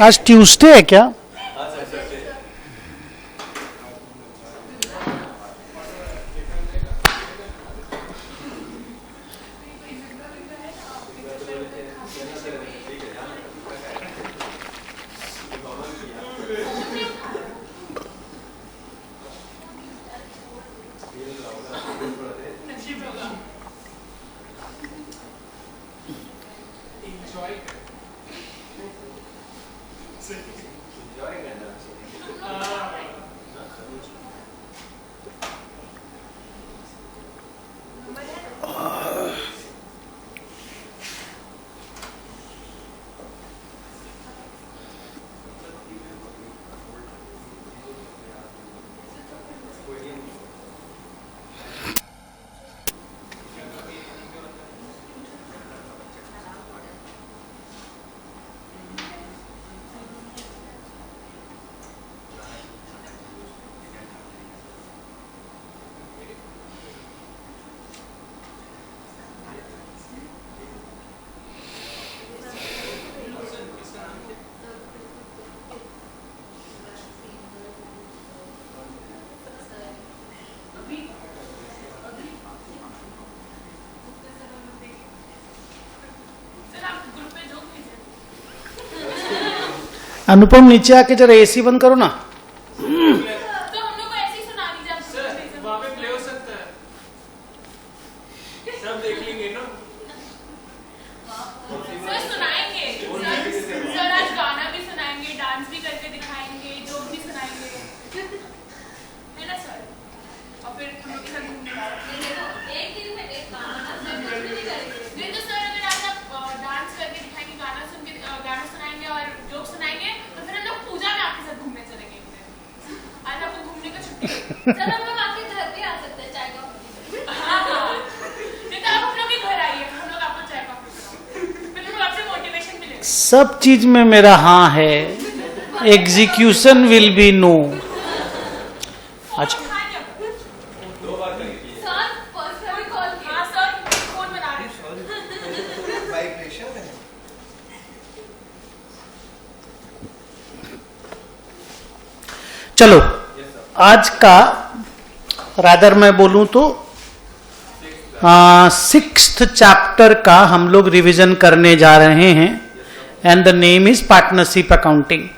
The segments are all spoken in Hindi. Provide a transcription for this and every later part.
आज ट्यूसडे है क्या? अनुपम नीचे आके जरा एसी बंद करो ना। तो हम लोग को ऐसे ही सुना दीजिए। सर वहाँ पे प्ले हो सकता है, सब देख लेंगे ना। सर सुनाएंगे, सर आज गाना भी सुनाएंगे, डांस भी करके दिखाएंगे, जोक भी सुनाएंगे, है ना सर? और फिर हम लोग के साथ घूमने जाएंगे। एक दिन में एक गाना नहीं करेंगे। नहीं तो सर अगर आज आप डांस करके दिखाएंगे, गाना सुन के गाना सुनाएंगे और जोक सुनाएंगे, तो फिर हम लोग पूजा में आपके साथ घूमने चलेंगे। आज आपको घूमने का छुट्टी है। सर हम लोग आपके घर पे आ सकते हैं, चाय कॉफी। हाँ, नहीं तो आप हम लोग के घर आइए, हम लोग आपको चाय कॉफी पिलाएंगे, फिर हम लोग आपसे मोटिवेशन मिलेगा। सब चीज में मेरा हाँ है, एग्जीक्यूशन विल बी नो। अच्छा चलो, आज का रादर मैं बोलूं तो 6th चैप्टर का हम लोग रिवीजन करने जा रहे हैं, and the name is partnership accounting.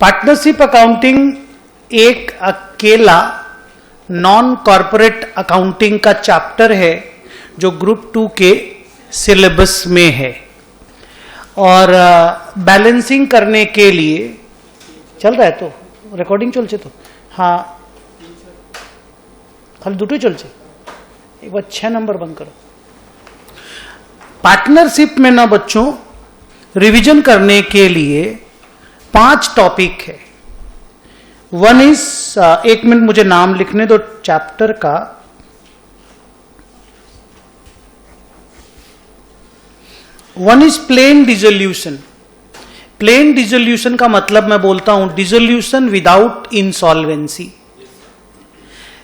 Partnership accounting एक अकेला नॉन कॉर्पोरेट अकाउंटिंग का चैप्टर है जो ग्रुप 2 के सिलेबस में है, और बैलेंसिंग करने के लिए चल रहा है। तो रेकॉर्डिंग चलছে तो हाँ, खाली दुटोई चलছে। एक बार 6 नंबर बंद करो। पार्टनरशिप में ना बच्चों रिवीजन करने के लिए 5 टॉपिक है। वन इज, एक मिनट मुझे नाम लिखने दो चैप्टर का। One is plain dissolution. Plain dissolution का मतलब मैं बोलता हूं dissolution without insolvency.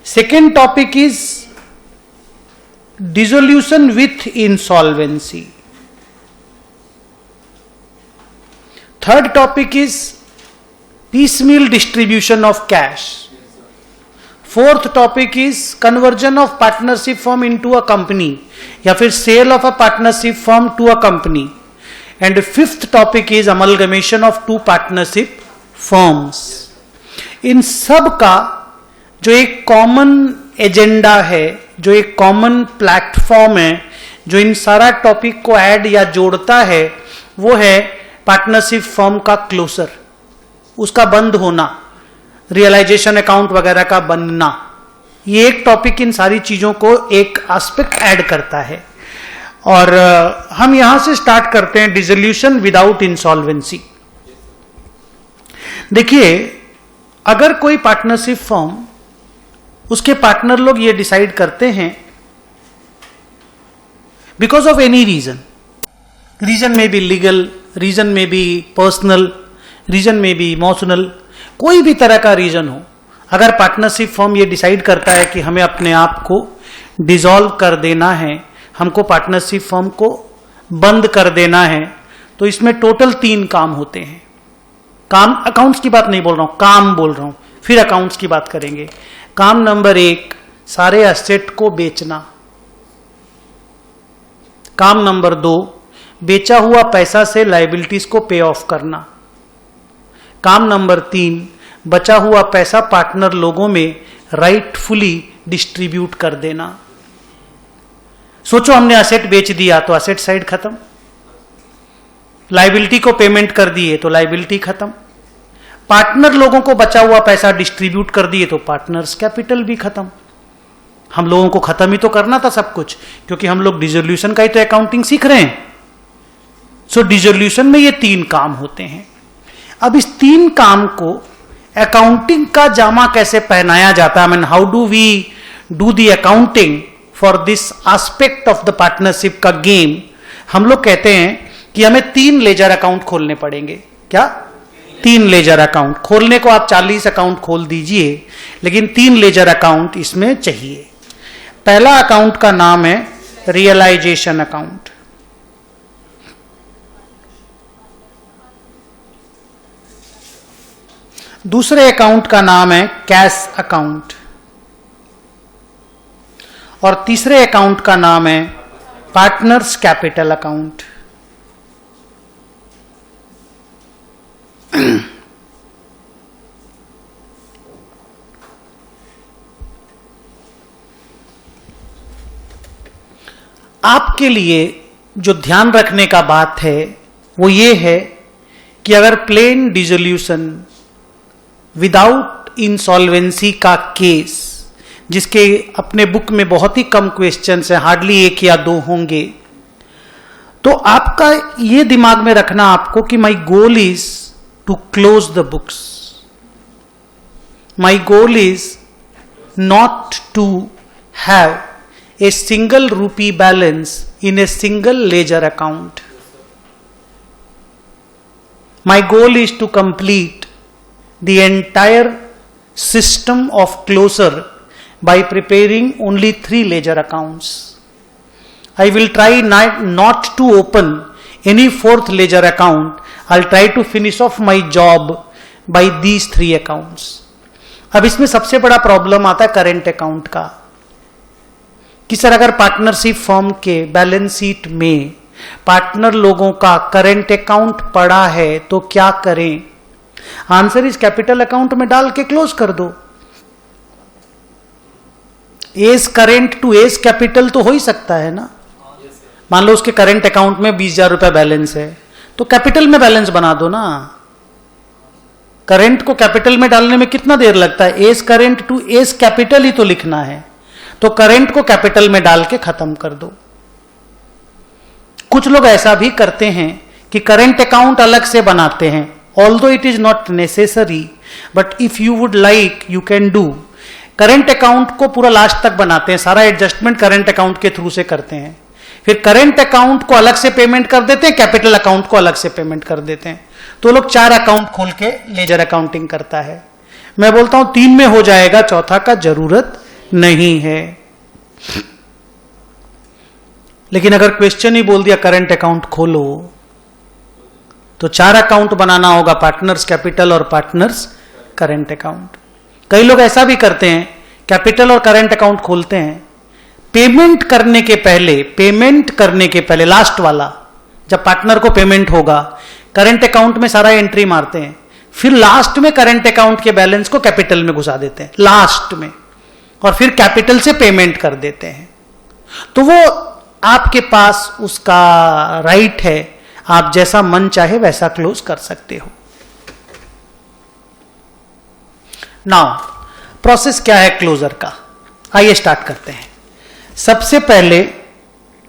Second topic is dissolution with insolvency. Third topic is piecemeal distribution of cash. Fourth topic is conversion of partnership firm into a company, या फिर sale of a partnership firm to a company. And fifth topic is amalgamation of two partnership firms. इन सब का जो एक कॉमन एजेंडा है, जो एक कॉमन प्लेटफॉर्म है, जो इन सारा टॉपिक को ऐड या जोड़ता है, वो है पार्टनरशिप फर्म का क्लोजर, उसका बंद होना, रियलाइजेशन अकाउंट वगैरह का बनना। ये एक टॉपिक इन सारी चीजों को एक एस्पेक्ट ऐड करता है। और हम यहां से स्टार्ट करते हैं डिसोल्यूशन विदाउट इंसॉल्वेंसी। देखिए, अगर कोई पार्टनरशिप फर्म, उसके पार्टनर लोग ये डिसाइड करते हैं बिकॉज ऑफ एनी रीजन में बी लीगल, रीजन में बी पर्सनल, रीजन में बी इमोशनल, कोई भी तरह का रीजन हो, अगर पार्टनरशिप फर्म ये डिसाइड करता है कि हमें अपने आप को डिसॉल्व कर देना है, हमको पार्टनरशिप फर्म को बंद कर देना है, तो इसमें टोटल 3 काम होते हैं। काम, अकाउंट्स की बात नहीं बोल रहा हूं, काम बोल रहा हूं, फिर अकाउंट्स की बात करेंगे। काम नंबर 1, सारे एसेट को बेचना। काम नंबर 2, बेचा हुआ पैसा से लायबिलिटीज को पे ऑफ करना। काम नंबर 3, बचा हुआ पैसा पार्टनर लोगों में राइटफुली डिस्ट्रीब्यूट कर देना। सोचो, हमने एसेट बेच दिया तो एसेट साइड खत्म, लायबिलिटी को पेमेंट कर दिए तो लायबिलिटी खत्म, पार्टनर लोगों को बचा हुआ पैसा डिस्ट्रीब्यूट कर दिए तो पार्टनर्स कैपिटल भी खत्म। हम लोगों को खत्म ही तो करना था सब कुछ, क्योंकि हम लोग डिसोल्यूशन का ही तो अकाउंटिंग सीख रहे हैं। सो डिसोल्यूशन में ये 3 काम होते हैं। अब इस 3 काम को अकाउंटिंग का जामा कैसे पहनाया जाता है, I mean, how do we do the accounting for this aspect of the partnership का गेम। हम लोग कहते हैं कि हमें 3 लेजर अकाउंट खोलने पड़ेंगे। क्या? 3 लेजर अकाउंट। खोलने को आप 40 अकाउंट खोल दीजिए, लेकिन 3 लेजर अकाउंट इसमें चाहिए। पहला अकाउंट का नाम है रियलाइजेशन अकाउंट, दूसरे अकाउंट का नाम है कैश अकाउंट, और तीसरे अकाउंट का नाम है पार्टनर्स कैपिटल अकाउंट। आपके लिए जो ध्यान रखने का बात है वो ये है कि अगर प्लेन डिसोल्यूशन विदाउट इंसॉल्वेंसी का केस, जिसके अपने बुक में बहुत ही कम क्वेश्चंस हैं, हार्डली 1 या 2 होंगे, तो आपका ये दिमाग में रखना आपको कि my goal is to close the books, my goal is not to have a single rupee balance in a single ledger account. My goal is to complete the entire system of closure by preparing only 3 ledger accounts. I will try not to open any 4th ledger account. I'll try to finish off my job by these 3 accounts. अब इसमें सबसे बड़ा प्रॉब्लम आता है करेंट अकाउंट का, कि सर अगर पार्टनरशिप फर्म के बैलेंस शीट में पार्टनर लोगों का करंट अकाउंट पड़ा है तो क्या करें? आंसर इस कैपिटल अकाउंट में डाल के क्लोज कर दो। As current to as capital तो हो ही सकता है ना। मान लो उसके करंट अकाउंट में 20,000 रुपए बैलेंस है, तो कैपिटल में बैलेंस बना दो ना। करंट को कैपिटल में डालने में कितना देर लगता है? As current to as capital ही तो लिखना है, तो करंट को कैपिटल में डाल के खत्म कर दो। कुछ लोग ऐसा भी करते हैं कि करंट अकाउंट अलग से बनाते हैं, although it is not necessary, but if you would like you can do. Current account को पूरा लास्ट तक बनाते हैं, सारा एडजस्टमेंट करंट अकाउंट के थ्रू से करते हैं, फिर करंट अकाउंट को अलग से पेमेंट कर देते हैं, कैपिटल अकाउंट को अलग से पेमेंट कर देते हैं। तो लोग 4 अकाउंट खोल के लेजर अकाउंटिंग करता है। मैं बोलता हूं 3 में हो जाएगा, चौथा का जरूरत नहीं है। लेकिन अगर क्वेश्चन ही बोल दिया करंट अकाउंट खोलो, तो 4 अकाउंट बनाना होगा, पार्टनर्स कैपिटल और पार्टनर्स करंट अकाउंट। कई लोग ऐसा भी करते हैं, कैपिटल और करंट अकाउंट खोलते हैं, पेमेंट करने के पहले लास्ट वाला, जब पार्टनर को पेमेंट होगा, करंट अकाउंट में सारा एंट्री मारते हैं, फिर लास्ट में करंट अकाउंट के बैलेंस को कैपिटल में घुसा देते हैं लास्ट में, और फिर कैपिटल से पेमेंट कर देते हैं। तो वो आपके पास उसका राइट है, आप जैसा मन चाहे वैसा क्लोज कर सकते हो। नाउ प्रोसेस क्या है क्लोजर का, आइए स्टार्ट करते हैं। सबसे पहले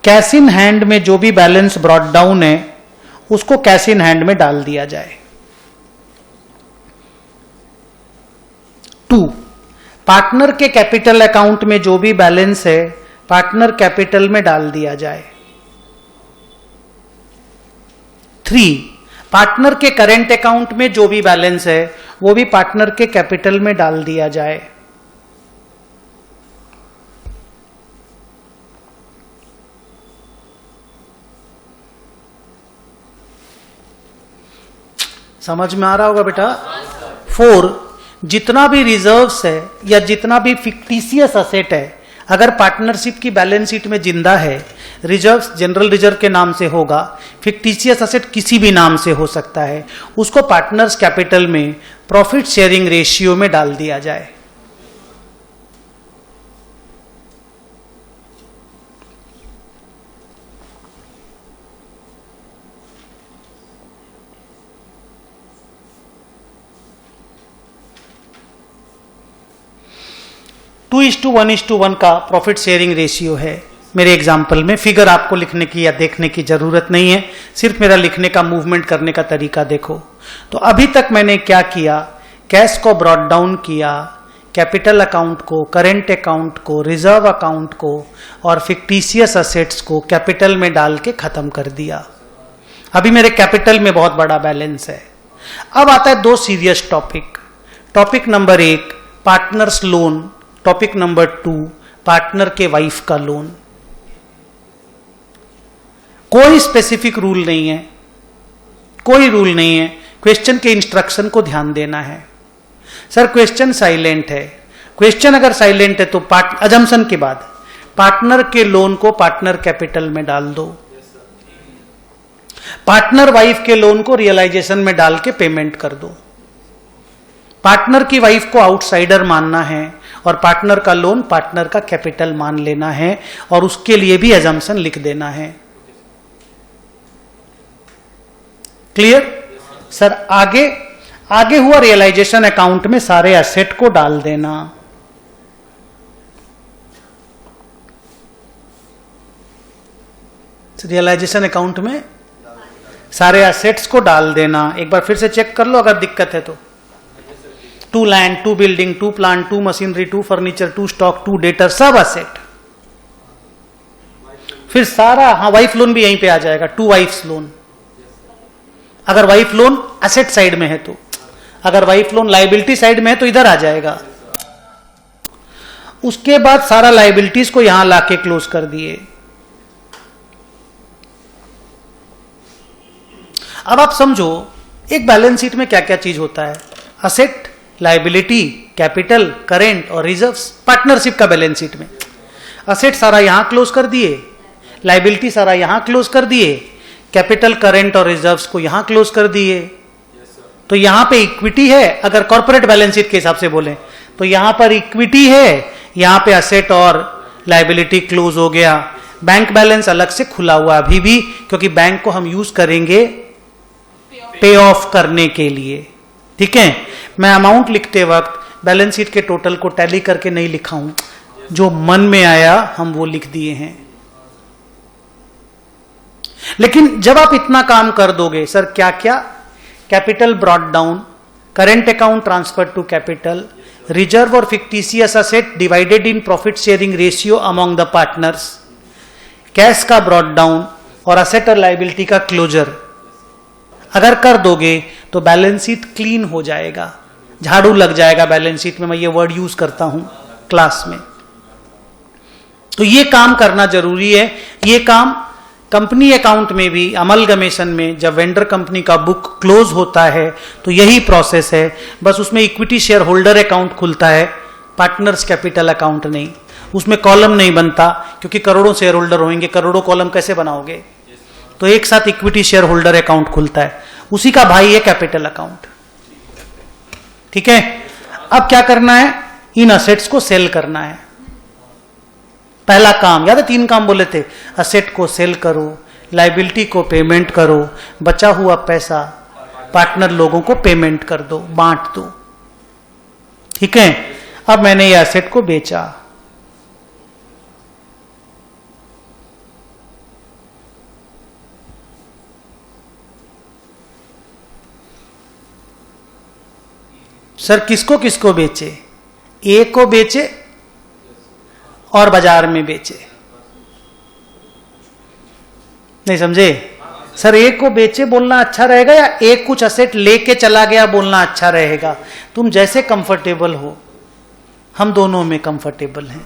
कैश इन हैंड में जो भी बैलेंस ब्रॉट डाउन है उसको कैश इन हैंड में डाल दिया जाए। 2, पार्टनर के कैपिटल अकाउंट में जो भी बैलेंस है पार्टनर कैपिटल में डाल दिया जाए। 3, पार्टनर के करेंट अकाउंट में जो भी बैलेंस है वो भी पार्टनर के कैपिटल में डाल दिया जाए। समझ में आ रहा होगा बेटा। 4, जितना भी रिजर्व्स है या जितना भी फिक्टिशियस असेट है अगर पार्टनरशिप की बैलेंस शीट में जिंदा है, रिजर्व्स जनरल रिजर्व के नाम से होगा, फिक्टिशियस असेट किसी भी नाम से हो सकता है, उसको पार्टनर्स कैपिटल में प्रॉफिट शेयरिंग रेशियो में डाल दिया जाए। टू 2:1:1 का प्रॉफिट शेयरिंग रेशियो है मेरे एग्जाम्पल में। फिगर आपको लिखने की या देखने की जरूरत नहीं है, सिर्फ मेरा लिखने का मूवमेंट करने का तरीका देखो। तो अभी तक मैंने क्या किया, कैश को ब्रॉट डाउन किया, कैपिटल अकाउंट को, करेंट अकाउंट को, रिजर्व अकाउंट को और फिक्टिशियस असेट्स को कैपिटल में डाल के खत्म कर दिया। अभी मेरे कैपिटल में बहुत बड़ा बैलेंस है। अब आता है 2 serious topic. Topic number 1 partners loan, topic number 2 partner के वाइफ का लोन। कोई स्पेसिफिक रूल नहीं है, कोई रूल नहीं है, क्वेश्चन के इंस्ट्रक्शन को ध्यान देना है। सर क्वेश्चन साइलेंट है, क्वेश्चन अगर साइलेंट है तो अजम्पशन के बाद पार्टनर के लोन को पार्टनर कैपिटल में डाल दो, पार्टनर वाइफ के लोन को रियलाइजेशन में डाल के पेमेंट कर दो। पार्टनर की वाइफ को आउटसाइडर मानना है और पार्टनर का लोन पार्टनर का कैपिटल मान लेना है और उसके लिए भी अजम्पशन लिख देना है। क्लियर? सर आगे हुआ रियलाइजेशन अकाउंट में सारे एसेट को डाल देना। रियलाइजेशन अकाउंट में सारे एसेट्स को डाल देना। एक बार फिर से चेक कर लो अगर दिक्कत है तो। 2 land, 2 building, 2 plant, 2 machinery, 2 furniture, 2 stock, 2 debtor, सब असेट। फिर सारा, हाँ वाइफ लोन भी यहीं पे आ जाएगा, 2 वाइफ्स लोन। अगर वाइफ लोन असेट साइड में है तो, अगर वाइफ लोन लाइबिलिटी साइड में है तो इधर आ जाएगा। उसके बाद सारा लाइबिलिटीज को यहां लाके क्लोज कर दिए। अब आप समझो एक बैलेंस शीट में क्या क्या चीज होता है, असेट, लाइबिलिटी, कैपिटल, करेंट और रिजर्व्स। पार्टनरशिप का बैलेंस शीट में असेट सारा यहां क्लोज कर दिए, लाइबिलिटी सारा यहां क्लोज कर दिए, कैपिटल, करेंट और रिजर्व्स को यहां क्लोज कर दिए। तो यहां पे इक्विटी है, अगर कॉर्पोरेट बैलेंस शीट के हिसाब से बोले तो यहां पर इक्विटी है, यहां पे असेट और लाइबिलिटी क्लोज हो गया। बैंक बैलेंस अलग से खुला हुआ अभी भी, क्योंकि बैंक को हम यूज करेंगे पे ऑफ करने के लिए। ठीक है, मैं अमाउंट लिखते वक्त बैलेंस शीट के टोटल को टैली करके नहीं लिखा हूं, जो मन में आया हम वो लिख दिए हैं। लेकिन जब आप इतना काम कर दोगे, सर क्या क्या, capital brought down, current account transfer to capital, reserve और fictitious asset divided in profit sharing ratio among the partners, cash का ब्रॉट डाउन और असेट और लाइबिलिटी का क्लोजर अगर कर दोगे तो बैलेंस शीट क्लीन हो जाएगा, झाड़ू लग जाएगा बैलेंस शीट में। मैं ये वर्ड यूज करता हूं क्लास में। तो ये काम करना जरूरी है। ये काम कंपनी अकाउंट में भी, अमलगमेशन में जब वेंडर कंपनी का बुक क्लोज होता है तो यही प्रोसेस है, बस उसमें इक्विटी शेयर होल्डर अकाउंट खुलता है, पार्टनर्स कैपिटल अकाउंट नहीं। उसमें कॉलम नहीं बनता क्योंकि करोड़ों शेयर होल्डर होंगे, करोड़ों कॉलम कैसे बनाओगे? तो एक साथ इक्विटी शेयर होल्डर अकाउंट खुलता है, उसी का भाई है कैपिटल अकाउंट। ठीक है, अब क्या करना है, इन असेट्स को सेल करना है। पहला काम याद है, 3 काम बोले थे, असेट को सेल करो, लाइबिलिटी को पेमेंट करो, बचा हुआ पैसा पार्टनर लोगों को पेमेंट कर दो, बांट दो। ठीक है, अब मैंने ये असेट को बेचा, सर किसको किसको बेचे? ए को बेचे और बाजार में बेचे। नहीं समझे? सर ए को बेचे बोलना अच्छा रहेगा या ए कुछ असेट लेके चला गया बोलना अच्छा रहेगा? तुम जैसे कंफर्टेबल हो, हम दोनों में कंफर्टेबल हैं।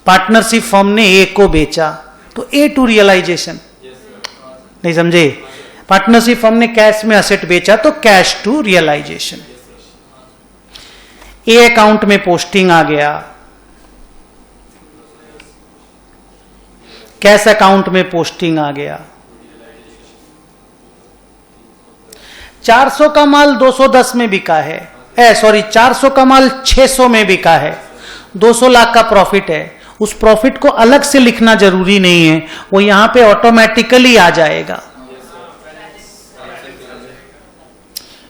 पार्टनरशिप फर्म ने ए को बेचा तो ए टू रियलाइजेशन। नहीं समझे? पार्टनरशिप फर्म ने कैश में असेट बेचा तो cash to realisation. A account में पोस्टिंग आ गया, कैश अकाउंट में पोस्टिंग आ गया। 400 का माल 210 में बिका है, 400 का माल 600 में बिका है, 200 लाख का प्रॉफिट है। उस प्रॉफिट को अलग से लिखना जरूरी नहीं है, वो यहां पे ऑटोमेटिकली आ जाएगा।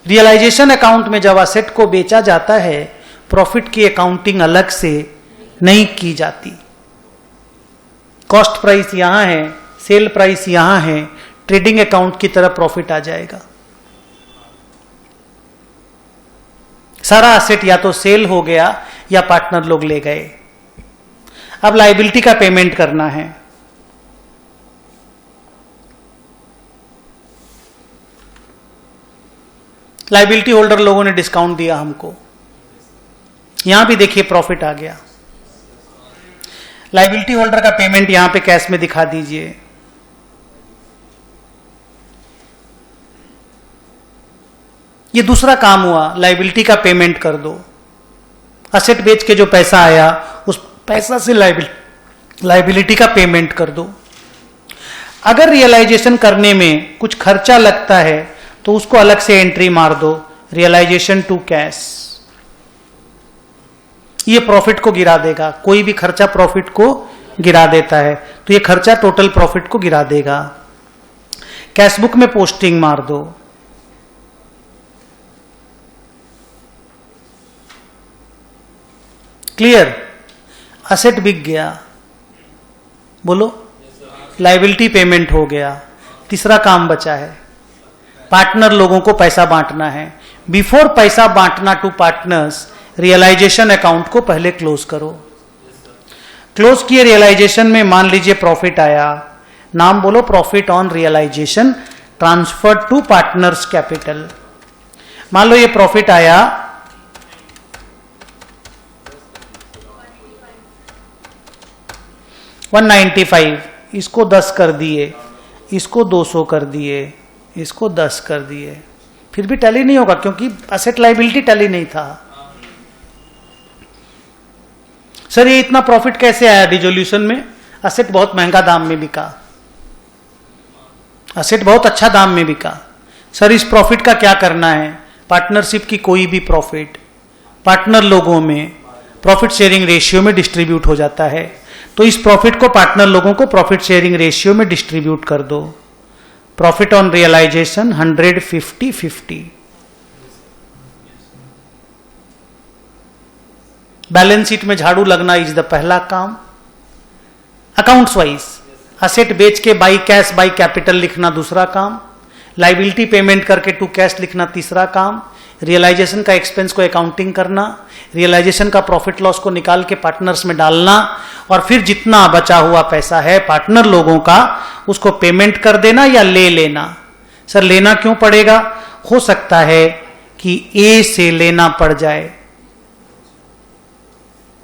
रियलाइजेशन अकाउंट में जब असेट को बेचा जाता है, प्रॉफिट की अकाउंटिंग अलग से नहीं की जाती। कॉस्ट प्राइस यहां है, सेल प्राइस यहां है, ट्रेडिंग अकाउंट की तरह प्रॉफिट आ जाएगा। सारा असेट या तो सेल हो गया या पार्टनर लोग ले गए। अब लायबिलिटी का पेमेंट करना है। लायबिलिटी होल्डर लोगों ने डिस्काउंट दिया हमको, यहां भी देखिए प्रॉफिट आ गया। लायबिलिटी होल्डर का पेमेंट यहां पे कैश में दिखा दीजिए। ये दूसरा काम हुआ, लायबिलिटी का पेमेंट कर दो। असेट बेच के जो पैसा आया उस पैसा से लायबिलिटी का पेमेंट कर दो। अगर रियलाइजेशन करने में कुछ खर्चा लगता है तो उसको अलग से एंट्री मार दो, रियलाइजेशन टू कैश। ये प्रॉफिट को गिरा देगा, कोई भी खर्चा प्रॉफिट को गिरा देता है तो ये खर्चा टोटल प्रॉफिट को गिरा देगा। कैश बुक में पोस्टिंग मार दो। क्लियर? असेट बिक गया, बोलो, लायबिलिटी पेमेंट हो गया। तीसरा काम बचा है, पार्टनर लोगों को पैसा बांटना है। बिफोर पैसा बांटना टू पार्टनर्स, रियलाइजेशन अकाउंट को पहले क्लोज करो। क्लोज किए रियलाइजेशन में, मान लीजिए प्रॉफिट आया, नाम बोलो profit on realisation transfer to partners capital. मान लो ये प्रॉफिट आया 195, इसको 10 कर दिए, इसको 200 कर दिए, इसको 10 कर दिए, फिर भी टैली नहीं होगा क्योंकि असेट लायबिलिटी टैली नहीं था। सर ये इतना प्रॉफिट कैसे आया डिसोल्यूशन में? असेट बहुत महंगा दाम में बिका, असेट बहुत अच्छा दाम में बिका। सर इस प्रॉफिट का क्या करना है? पार्टनरशिप की कोई भी प्रॉफिट पार्टनर लोगों में प्रॉफिट शेयरिंग रेशियो में डिस्ट्रीब्यूट हो जाता है, तो इस प्रॉफिट को पार्टनर लोगों को प्रॉफिट शेयरिंग रेशियो में डिस्ट्रीब्यूट कर दो। Profit on realisation 150-50। Balance sheet में झाड़ू लगना इज द पहला काम। अकाउंट्स वाइज असेट बेच के बाई कैश बाई कैपिटल लिखना दूसरा काम। लायबिलिटी पेमेंट करके टू कैश लिखना तीसरा काम। रियलाइजेशन का एक्सपेंस को अकाउंटिंग करना, रियलाइजेशन का प्रॉफिट लॉस को निकाल के पार्टनर्स में डालना, और फिर जितना बचा हुआ पैसा है पार्टनर लोगों का उसको पेमेंट कर देना या ले लेना। सर लेना क्यों पड़ेगा? हो सकता है कि ए से लेना पड़ जाए,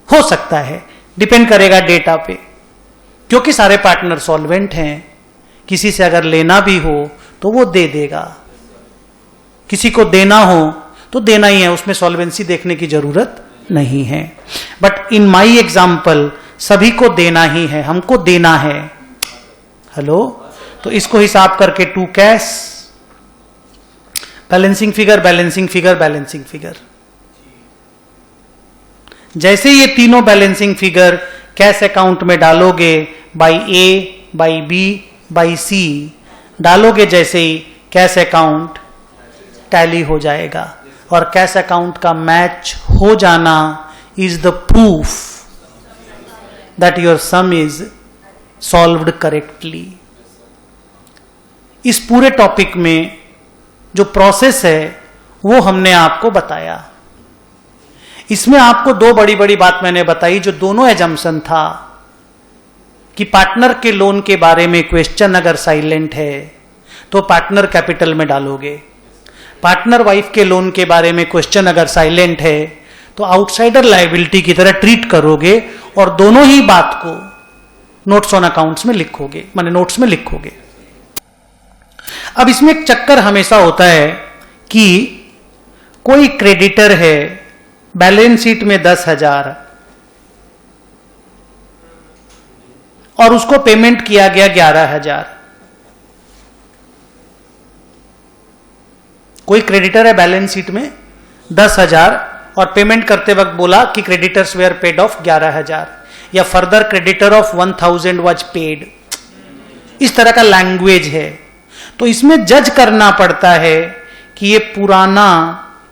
हो सकता है, डिपेंड करेगा डेटा पे, क्योंकि सारे पार्टनर सॉल्वेंट हैं। किसी से अगर लेना भी हो तो वो दे देगा, किसी को देना हो तो देना ही है, उसमें सॉल्वेंसी देखने की जरूरत नहीं है। बट इन माई एग्जाम्पल सभी को देना ही है, हमको देना है। हेलो, तो इसको हिसाब करके to cash, balancing figure, balancing figure, balancing figure. जैसे ये तीनों बैलेंसिंग फिगर कैश अकाउंट में डालोगे, by A, by B, by C डालोगे, जैसे ही कैश अकाउंट टैली हो जाएगा। और कैश अकाउंट का मैच हो जाना is the proof that your some is solved correctly. इस पूरे टॉपिक में जो प्रोसेस है वो हमने आपको बताया। इसमें आपको दो बड़ी बड़ी बात मैंने बताई, जो दोनों एजम्पशन था कि पार्टनर के लोन के बारे में क्वेश्चन अगर साइलेंट है तो पार्टनर कैपिटल में डालोगे, पार्टनर वाइफ के लोन के बारे में क्वेश्चन अगर साइलेंट है तो आउटसाइडर लायबिलिटी की तरह ट्रीट करोगे और दोनों ही बात को नोट्स ऑन अकाउंट्स में लिखोगे, माने नोट्स में लिखोगे। अब इसमें एक चक्कर हमेशा होता है कि कोई क्रेडिटर है, बैलेंस शीट में 10,000 और उसको पेमेंट किया गया 11,000। कोई क्रेडिटर है बैलेंस शीट में 10,000 और पेमेंट करते वक्त बोला कि क्रेडिटर्स वेयर पेड ऑफ 11,000 या further creditor of 1,000 was paid, इस तरह का लैंग्वेज है। तो इसमें जज करना पड़ता है कि ये पुराना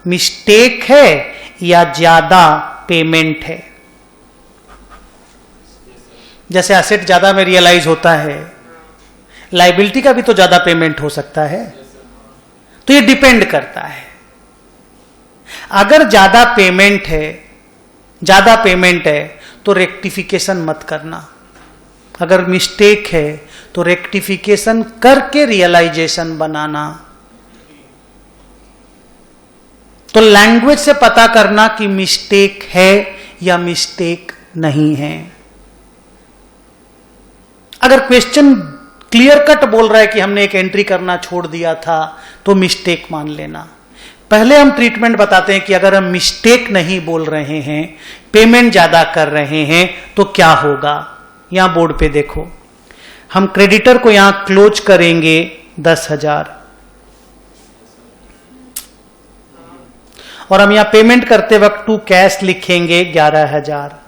मिस्टेक है या ज्यादा पेमेंट है। जैसे एसेट ज्यादा में रियलाइज होता है, लायबिलिटी का भी तो ज्यादा पेमेंट हो सकता है, तो ये डिपेंड करता है। अगर ज्यादा पेमेंट है तो रेक्टिफिकेशन मत करना। अगर मिस्टेक है तो रेक्टिफिकेशन करके रियलाइजेशन बनाना। तो लैंग्वेज से पता करना कि मिस्टेक है या मिस्टेक नहीं है। अगर क्वेश्चन क्लियर कट बोल रहा है कि हमने एक एंट्री करना छोड़ दिया था तो मिस्टेक मान लेना। पहले हम ट्रीटमेंट बताते हैं कि अगर हम मिस्टेक नहीं बोल रहे हैं, पेमेंट ज्यादा कर रहे हैं तो क्या होगा। यहां बोर्ड पे देखो, हम क्रेडिटर को यहां क्लोज करेंगे 10,000 और हम यहां पेमेंट करते वक्त टू कैश लिखेंगे 11,000।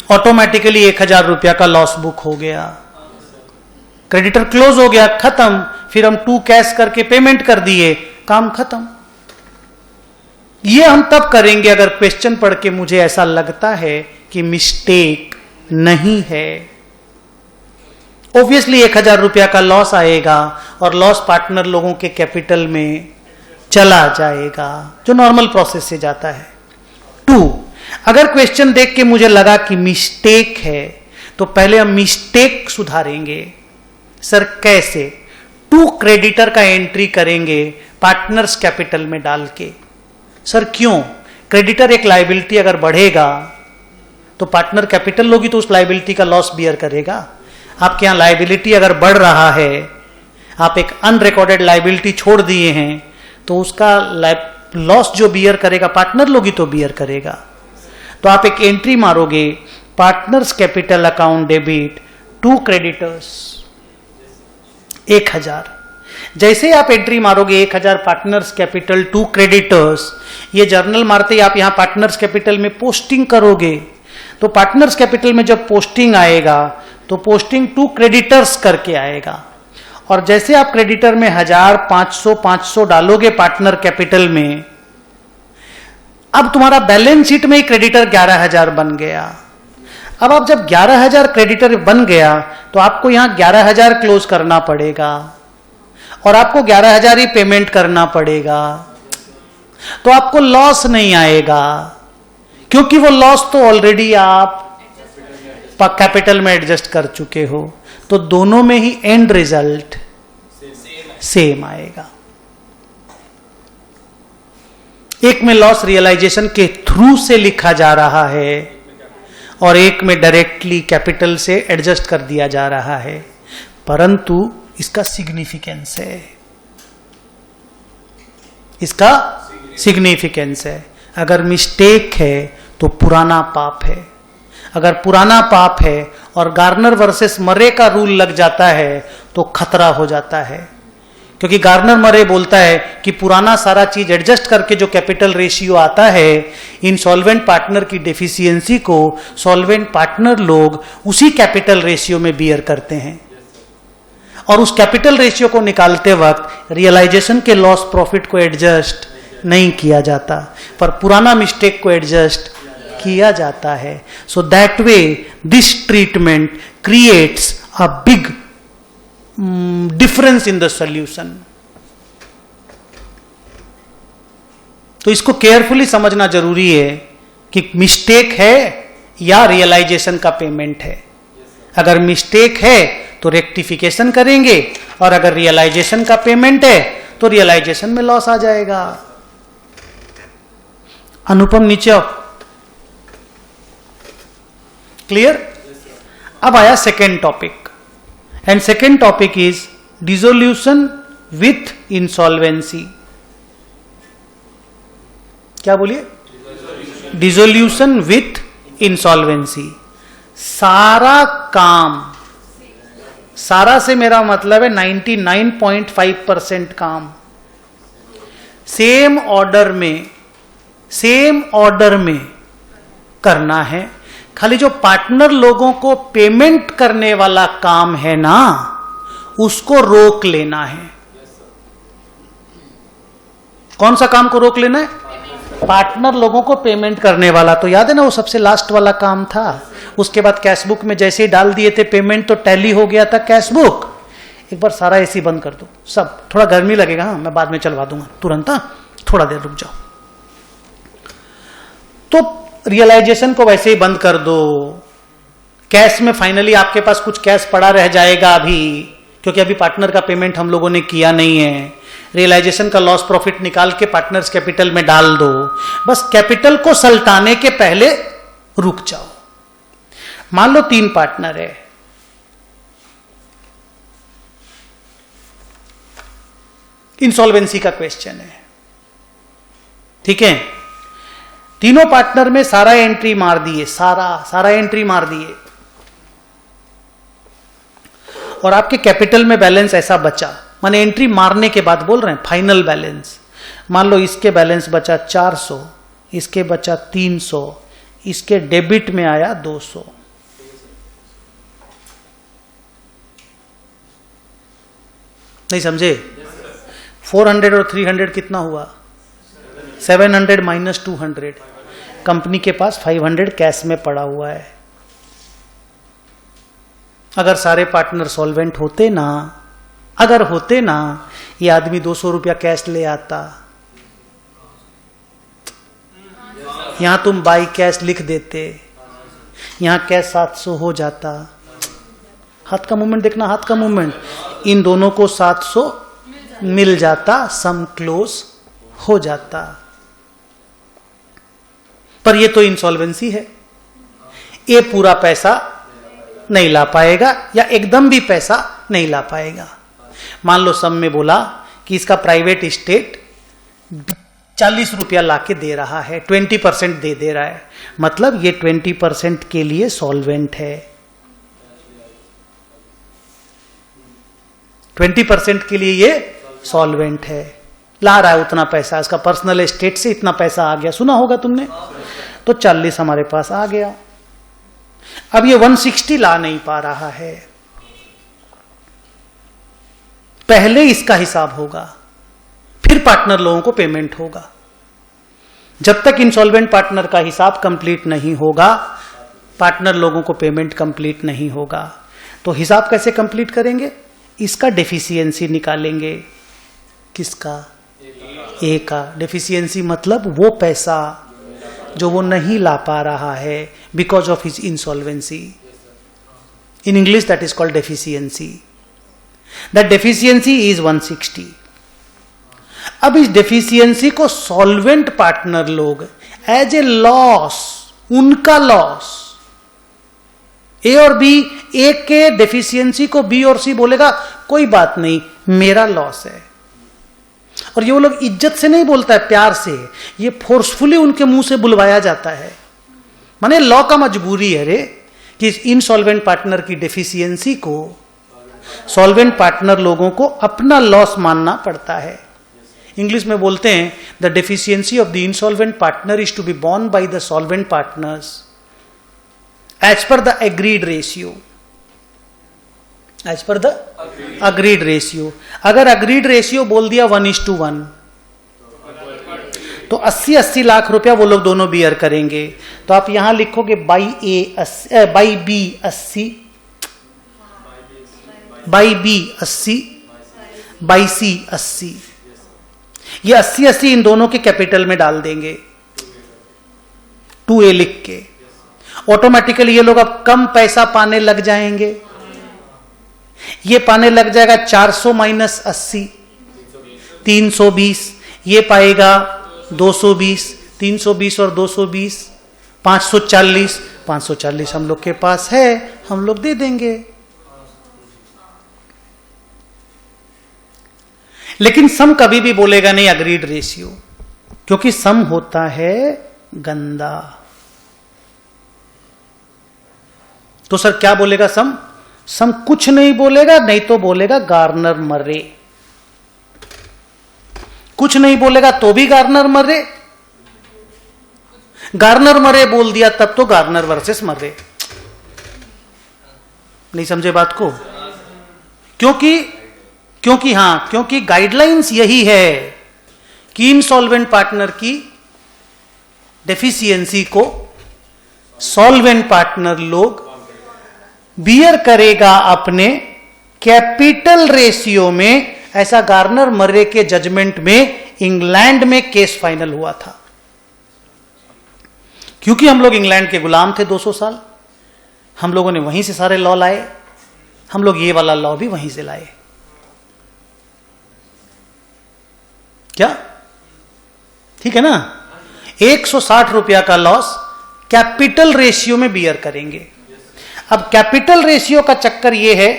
ऑटोमेटिकली 1,000 रुपया का लॉस बुक हो गया, क्रेडिटर क्लोज हो गया, खत्म। फिर हम टू कैश करके पेमेंट कर दिए, काम खत्म। ये हम तब करेंगे अगर क्वेश्चन पढ़ के मुझे ऐसा लगता है कि मिस्टेक नहीं है। ऑब्वियसली 1,000 रुपया का लॉस आएगा और लॉस पार्टनर लोगों के कैपिटल में चला जाएगा, जो नॉर्मल प्रोसेस से जाता है। 2, अगर क्वेश्चन देख के मुझे लगा कि मिस्टेक है तो पहले हम मिस्टेक सुधारेंगे। सर कैसे? 2 क्रेडिटर का एंट्री करेंगे पार्टनर्स कैपिटल में डाल के। सर क्यों? क्रेडिटर एक लायबिलिटी अगर बढ़ेगा तो पार्टनर कैपिटल लोगी तो उस लायबिलिटी का लॉस बियर करेगा। आपके यहां लायबिलिटी अगर बढ़ रहा है, आप एक अनरिकॉर्डेड लायबिलिटी छोड़ दिए हैं, तो उसका लॉस जो बियर करेगा पार्टनर लोगी तो बियर करेगा। तो आप एक एंट्री मारोगे, partners capital account debit 2 creditors 1,000। जैसे आप एंट्री मारोगे 1,000 पार्टनर्स कैपिटल 2 क्रेडिटर्स, ये जर्नल मारते ही आप यहां पार्टनर्स कैपिटल में पोस्टिंग करोगे। तो पार्टनर्स कैपिटल में जब पोस्टिंग आएगा तो पोस्टिंग 2 क्रेडिटर्स करके आएगा। और जैसे आप क्रेडिटर में 1,000, 500 डालोगे पार्टनर कैपिटल में, अब तुम्हारा बैलेंस शीट में ही क्रेडिटर 11,000 बन गया। अब आप जब 11,000 क्रेडिटर बन गया तो आपको यहां 11,000 क्लोज करना पड़ेगा और आपको 11,000 ही पेमेंट करना पड़ेगा। तो आपको लॉस नहीं आएगा, क्योंकि वो लॉस तो ऑलरेडी आप कैपिटल में एडजस्ट कर चुके हो। तो दोनों में ही एंड रिजल्ट सेम आएगा। एक में लॉस रियलाइजेशन के थ्रू से लिखा जा रहा है और एक में डायरेक्टली कैपिटल से एडजस्ट कर दिया जा रहा है, परंतु इसका सिग्निफिकेंस है, इसका सिग्निफिकेंस है। अगर मिस्टेक है तो पुराना पाप है। अगर पुराना पाप है और गार्नर वर्सेस मरे का रूल लग जाता है तो खतरा हो जाता है, क्योंकि गार्नर मरे बोलता है कि पुराना सारा चीज एडजस्ट करके जो कैपिटल रेशियो आता है, इनसॉल्वेंट पार्टनर की डेफिशिएंसी को सॉल्वेंट पार्टनर लोग उसी कैपिटल रेशियो में बियर करते हैं और उस कैपिटल रेशियो को निकालते वक्त रियलाइजेशन के लॉस प्रॉफिट को एडजस्ट नहीं किया जाता, पर पुराना मिस्टेक को एडजस्ट किया जाता है। So that way this treatment creates a big difference in the solution. तो इसको केयरफुली समझना जरूरी है कि मिस्टेक है या रियलाइजेशन का पेमेंट है। अगर मिस्टेक है तो रेक्टिफिकेशन करेंगे, और अगर रियलाइजेशन का पेमेंट है तो रियलाइजेशन में लॉस आ जाएगा। अनुपम नीचे आओ। क्लियर? अब आया second topic, and second topic is dissolution with insolvency. क्या बोलिए? Dissolution with insolvency. सारा काम, सारा से मेरा मतलब है 99.5% काम सेम ऑर्डर में करना है। खाली जो पार्टनर लोगों को पेमेंट करने वाला काम है ना, उसको रोक लेना है। कौन सा काम को रोक लेना है? पार्टनर लोगों को पेमेंट करने वाला। तो याद है ना, वो सबसे लास्ट वाला काम था। उसके बाद कैशबुक में जैसे ही डाल दिए थे पेमेंट तो टैली हो गया था कैशबुक। एक बार सारा एसी बंद कर दो सब, थोड़ा गर्मी लगेगा, हाँ मैं बाद में चलवा दूंगा तुरंत, थोड़ा देर रुक जाओ। तो रियलाइजेशन को वैसे ही बंद कर दो। कैश में फाइनली आपके पास कुछ कैश पड़ा रह जाएगा अभी, क्योंकि अभी पार्टनर का पेमेंट हम लोगों ने किया नहीं है। रियलाइजेशन का लॉस प्रॉफिट निकाल के पार्टनर्स कैपिटल में डाल दो। बस कैपिटल को सल्टाने के पहले रुक जाओ। मान लो 3 पार्टनर है, इंसॉल्वेंसी का क्वेश्चन है, ठीक है। तीनों पार्टनर में सारा एंट्री मार दिए, सारा एंट्री मार दिए, और आपके कैपिटल में बैलेंस ऐसा बचा, माने एंट्री मारने के बाद बोल रहे हैं फाइनल बैलेंस। मान लो इसके बैलेंस बचा 400, इसके बचा 300, इसके डेबिट में आया 200। नहीं समझे? 400 और 300 कितना हुआ? 700 माइनस 200। कंपनी के पास 500 कैश में पड़ा हुआ है। अगर सारे पार्टनर सॉल्वेंट होते ना, ये आदमी 200 रुपया कैश ले आता। यहां तुम बाई कैश लिख देते, यहां कैश 700 हो जाता। हाथ का मूवमेंट देखना, हाथ का मूवमेंट, इन दोनों को 700 मिल जाता, सम क्लोज हो जाता। पर ये तो इंसॉल्वेंसी है, ये पूरा पैसा नहीं ला पाएगा, या एकदम भी पैसा नहीं ला पाएगा। मान लो सम में बोला कि इसका प्राइवेट एस्टेट 40 रुपया लाके दे रहा है, 20% दे रहा है, मतलब ये 20% के लिए सॉल्वेंट है। 20% के लिए ये सॉल्वेंट है, ला रहा है उतना पैसा, इसका पर्सनल एस्टेट से इतना पैसा आ गया, सुना होगा तुमने। तो 40 हमारे पास आ गया। अब ये 160 ला नहीं पा रहा है, पहले इसका हिसाब होगा, फिर पार्टनर लोगों को पेमेंट होगा। जब तक इंसॉल्वेंट पार्टनर का हिसाब कंप्लीट नहीं होगा, पार्टनर लोगों को पेमेंट कंप्लीट नहीं होगा। तो हिसाब कैसे कंप्लीट करेंगे? इसका डेफिशिएंसी निकालेंगे। किसका? ए का। डेफिशिएंसी मतलब वो पैसा जो वो नहीं ला पा रहा है because of his insolvency. In English that is called deficiency. That deficiency is 160। अब इस डेफिशिएंसी को सॉल्वेंट पार्टनर लोग एज ए लॉस, उनका लॉस, ए और बी, ए के डेफिशिएंसी को बी और सी बोलेगा कोई बात नहीं मेरा लॉस है। और ये वो लोग इज्जत से नहीं बोलता है, प्यार से, ये फोर्सफुली उनके मुंह से बुलवाया जाता है। माने लॉ का मजबूरी है रे कि इनसॉल्वेंट पार्टनर की डेफिशिएंसी को सॉल्वेंट पार्टनर लोगों को अपना लॉस मानना पड़ता है। इंग्लिश में बोलते हैं the deficiency of the insolvent partner is to be borne by the solvent partners as per the agreed ratio. As per the agreed ratio. अगर अग्रीड रेशियो बोल दिया 1:1, तो 80-80 लाख रुपया वो लोग दोनों बियर करेंगे। तो आप यहां लिखोगे by B 80, by B 80, by C 80। ये 80-80 इन दोनों के कैपिटल में डाल देंगे 2A लिख के। ऑटोमेटिकली ये लोग अब कम पैसा पाने लग जाएंगे। ये पाने लग जाएगा 400 माइनस 80 320। ये पाएगा 220, 320 और 220 540। 540 हम लोग के पास है, हम लोग दे देंगे। लेकिन सम कभी भी बोलेगा नहीं अग्रीड रेशियो, क्योंकि सम होता है गंदा। तो सर क्या बोलेगा सम? सम कुछ नहीं बोलेगा, नहीं तो बोलेगा गार्नर मर्रे। कुछ नहीं बोलेगा तो भी गार्नर मर्रे, गार्नर मर्रे बोल दिया तब तो गार्नर वर्सेस मर्रे। नहीं समझे बात को? क्योंकि गाइडलाइंस यही है कि इनसॉल्वेंट पार्टनर की डेफिशिएंसी को सॉल्वेंट पार्टनर लोग बियर करेगा अपने कैपिटल रेशियो में। ऐसा गार्नर मर्रे के जजमेंट में इंग्लैंड में केस फाइनल हुआ था। क्योंकि हम लोग इंग्लैंड के गुलाम थे 200 साल, हम लोगों ने वहीं से सारे लॉ लाए, हम लोग ये वाला लॉ भी वहीं से लाए। क्या ठीक है ना? 160 रुपया का लॉस कैपिटल रेशियो में बियर करेंगे। अब कैपिटल रेशियो का चक्कर यह है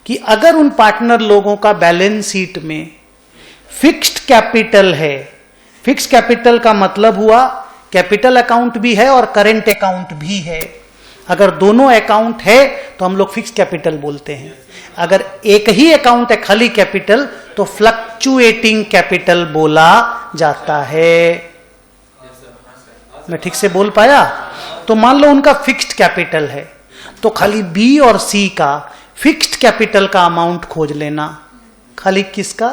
कि अगर उन पार्टनर लोगों का बैलेंस शीट में फिक्स्ड कैपिटल है, फिक्स्ड कैपिटल का मतलब हुआ कैपिटल अकाउंट भी है और करेंट अकाउंट भी है। अगर दोनों अकाउंट है तो हम लोग फिक्स्ड कैपिटल बोलते हैं। अगर एक ही अकाउंट है खाली कैपिटल तो फ्लक्चुएटिंग कैपिटल बोला जाता है। मैं ठीक से बोल पाया? तो मान लो उनका फिक्स्ड कैपिटल है तो खाली बी और सी का फिक्स्ड कैपिटल का अमाउंट खोज लेना। खाली किसका?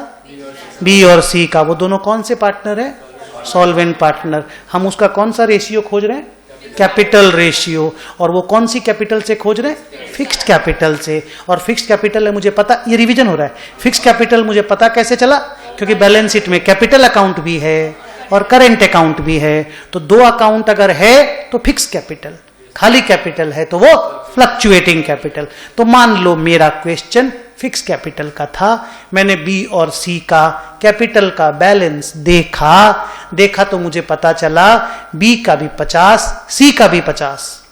बी और सी का। वो दोनों कौन से पार्टनर है? Solvent partner. हम उसका कौन सा रेशियो खोज रहे हैं? Capital ratio. और वो कौन सी कैपिटल से खोज रहे हैं? फिक्स्ड कैपिटल से। और फिक्स्ड कैपिटल है मुझे पता, ये रिवीजन हो रहा है। फिक्स्ड कैपिटल मुझे पता कैसे चला? क्योंकि बैलेंस शीट में कैपिटल अकाउंट भी है और करेंट अकाउंट भी है। तो दो अकाउंट अगर है तो फिक्स्ड कैपिटल, खाली कैपिटल है तो वो फ्लक्चुएटिंग कैपिटल। तो मान लो मेरा क्वेश्चन फिक्स कैपिटल का था, मैंने बी और सी का कैपिटल का बैलेंस देखा तो मुझे पता चला बी का भी 50, सी का भी 50।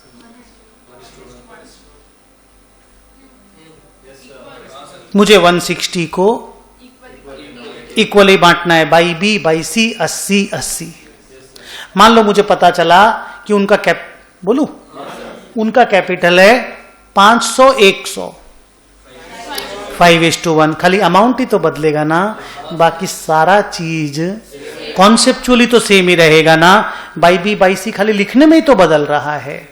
मुझे 160 को इक्वली बांटना है, बाई बी बाई सी 80-80। मान लो मुझे पता चला कि उनका कैपिटल है 500-100, 5:1। खाली अमाउंट ही तो बदलेगा ना, बाकी सारा चीज कॉन्सेप्चुअली तो सेम ही रहेगा ना। बाई बी बाई सी खाली लिखने में ही तो बदल रहा है।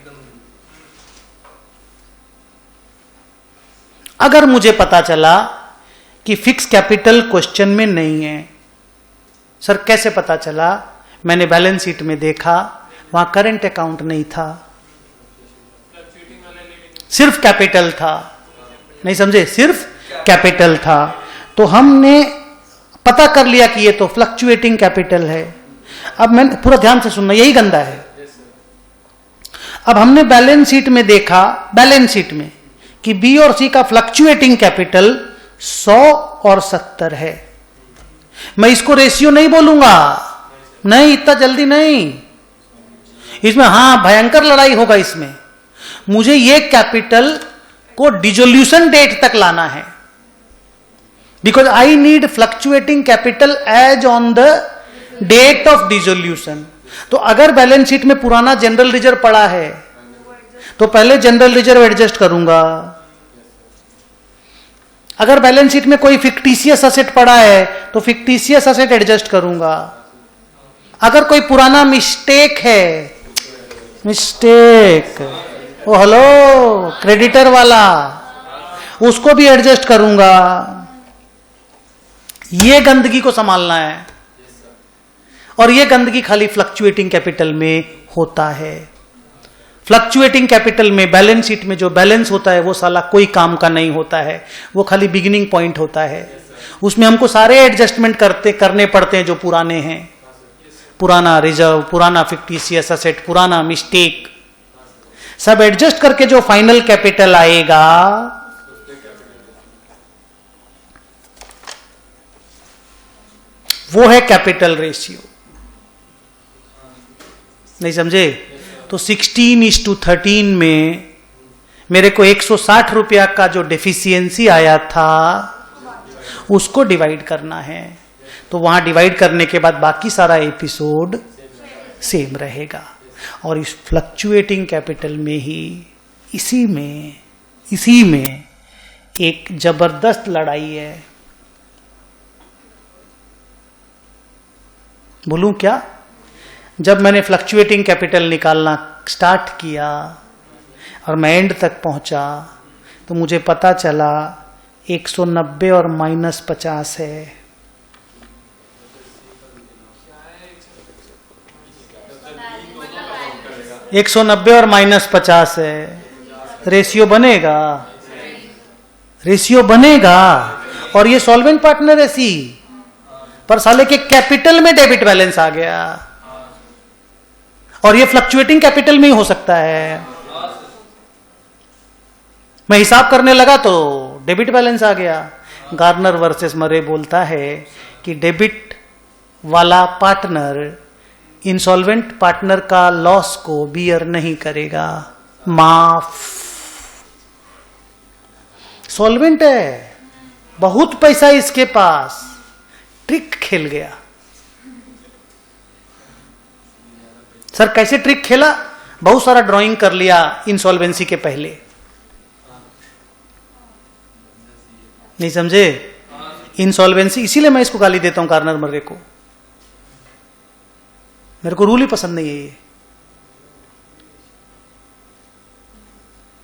अगर मुझे पता चला कि फिक्स कैपिटल क्वेश्चन में नहीं है, सर कैसे पता चला? मैंने बैलेंस शीट में देखा, वहां करंट अकाउंट नहीं था, सिर्फ कैपिटल था। नहीं समझे? सिर्फ कैपिटल था। तो हमने पता कर लिया कि ये तो फ्लक्चुएटिंग कैपिटल है। अब मैंने पूरा ध्यान से सुनना, यही गंदा है। अब हमने बैलेंस शीट में देखा, बैलेंस शीट में कि बी और सी का फ्लक्चुएटिंग कैपिटल 100 और 70 है। मैं इसको रेशियो नहीं बोलूंगा, नहीं, इतना जल्दी नहीं। इसमें हाँ भयंकर लड़ाई होगा इसमें। मुझे ये कैपिटल को डिसोल्यूशन डेट तक लाना है, because I need fluctuating capital as on the date of dissolution. तो अगर बैलेंस शीट में पुराना जनरल रिजर्व पड़ा है तो पहले जनरल रिजर्व एडजस्ट करूंगा। अगर बैलेंस शीट में कोई फिक्टिशियस असेट पड़ा है तो फिक्टिशियस असेट एडजस्ट करूंगा। अगर कोई पुराना मिस्टेक है, मिस्टेक, ओ हेलो क्रेडिटर वाला, उसको भी एडजस्ट करूंगा। ये गंदगी को संभालना है और ये गंदगी खाली फ्लक्चुएटिंग कैपिटल में होता है। फ्लक्चुएटिंग कैपिटल में बैलेंस शीट में जो बैलेंस होता है वो साला कोई काम का नहीं होता है, वो खाली बिगिनिंग पॉइंट होता है। उसमें हमको सारे एडजस्टमेंट करने पड़ते हैं जो पुराने हैं, पुराना रिजर्व, पुराना फिक्टिशियस एसेट, पुराना मिस्टेक, सब एडजस्ट करके जो फाइनल कैपिटल आएगा वो है कैपिटल रेशियो। नहीं समझे? तो 16:13 में मेरे को 160 रुपया का जो डेफिशिएंसी आया था उसको डिवाइड करना है। तो वहां डिवाइड करने के बाद बाकी सारा एपिसोड सेम रहेगा। और इस फ्लक्चुएटिंग कैपिटल में ही इसी में एक जबरदस्त लड़ाई है। बोलूं क्या? जब मैंने फ्लक्चुएटिंग कैपिटल निकालना स्टार्ट किया और मैं एंड तक पहुंचा तो मुझे पता चला 190 और -50 है। $190 और -50 है। रेशियो बनेगा और ये सॉल्वेंट पार्टनर ऐसी, पर साले के कैपिटल में डेबिट बैलेंस आ गया। और ये फ्लक्चुएटिंग कैपिटल में ही हो सकता है। मैं हिसाब करने लगा तो डेबिट बैलेंस आ गया। गार्नर वर्सेस मरे बोलता है कि डेबिट वाला पार्टनर इंसॉल्वेंट पार्टनर का लॉस को बियर नहीं करेगा, माफ। सॉल्वेंट है, बहुत पैसा इसके पास, ट्रिक खेल गया। सर कैसे ट्रिक खेला? बहुत सारा ड्राइंग कर लिया इंसॉल्वेंसी के पहले। नहीं समझे? इंसॉल्वेंसी, इसीलिए मैं इसको गाली देता हूं गार्नर मर्रे को। मेरे को रूल ही पसंद नहीं है ये।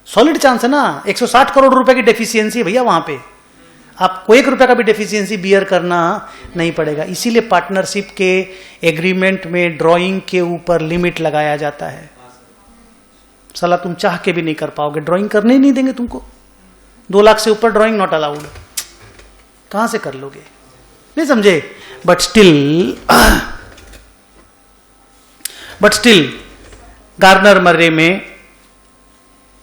सॉलिड चांस है ना, 160 करोड़ रुपए की डेफिशिएंसी भैया वहां पे, आपको 1 रुपए का भी डेफिशिएंसी बियर करना नहीं पड़ेगा। इसीलिए पार्टनरशिप के एग्रीमेंट में ड्राइंग के ऊपर लिमिट लगाया जाता है। साला तुम चाह के भी नहीं कर पाओगे, ड्राइंग करने ही नहीं देंगे तुमको। 2 लाख से ऊपर ड्राइंग नॉट अलाउड, कहां से कर लोगे? नहीं समझे? बट स्टिल गार्नर मर्रे में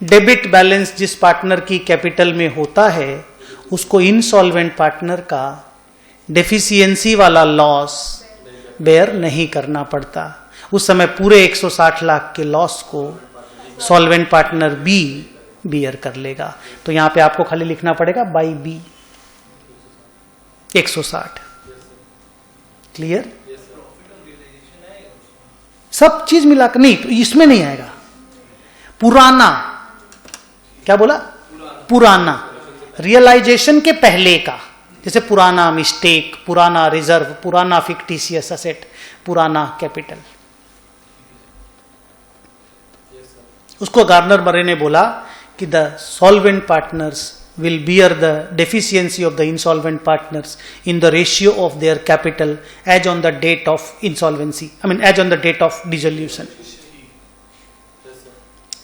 डेबिट बैलेंस जिस पार्टनर की कैपिटल में होता है उसको इंसॉल्वेंट पार्टनर का डेफिशिएंसी वाला लॉस बेयर नहीं करना पड़ता। उस समय पूरे 160 लाख के लॉस को सॉल्वेंट पार्टनर बी बियर कर लेगा। तो यहां पे आपको खाली लिखना पड़ेगा बाई बी 160। क्लियर? सब चीज मिलाकर नहीं, तो इसमें नहीं आएगा। पुराना, क्या बोला? पुराना रियलाइजेशन के पहले का, जैसे पुराना मिस्टेक, पुराना रिजर्व, पुराना फिक्टिशियस एसेट, पुराना कैपिटल, उसको गार्नर मरे ने बोला कि the solvent partners will bear the deficiency of the insolvent partners in the ratio of their capital as on the date of insolvency, as on the date of dissolution.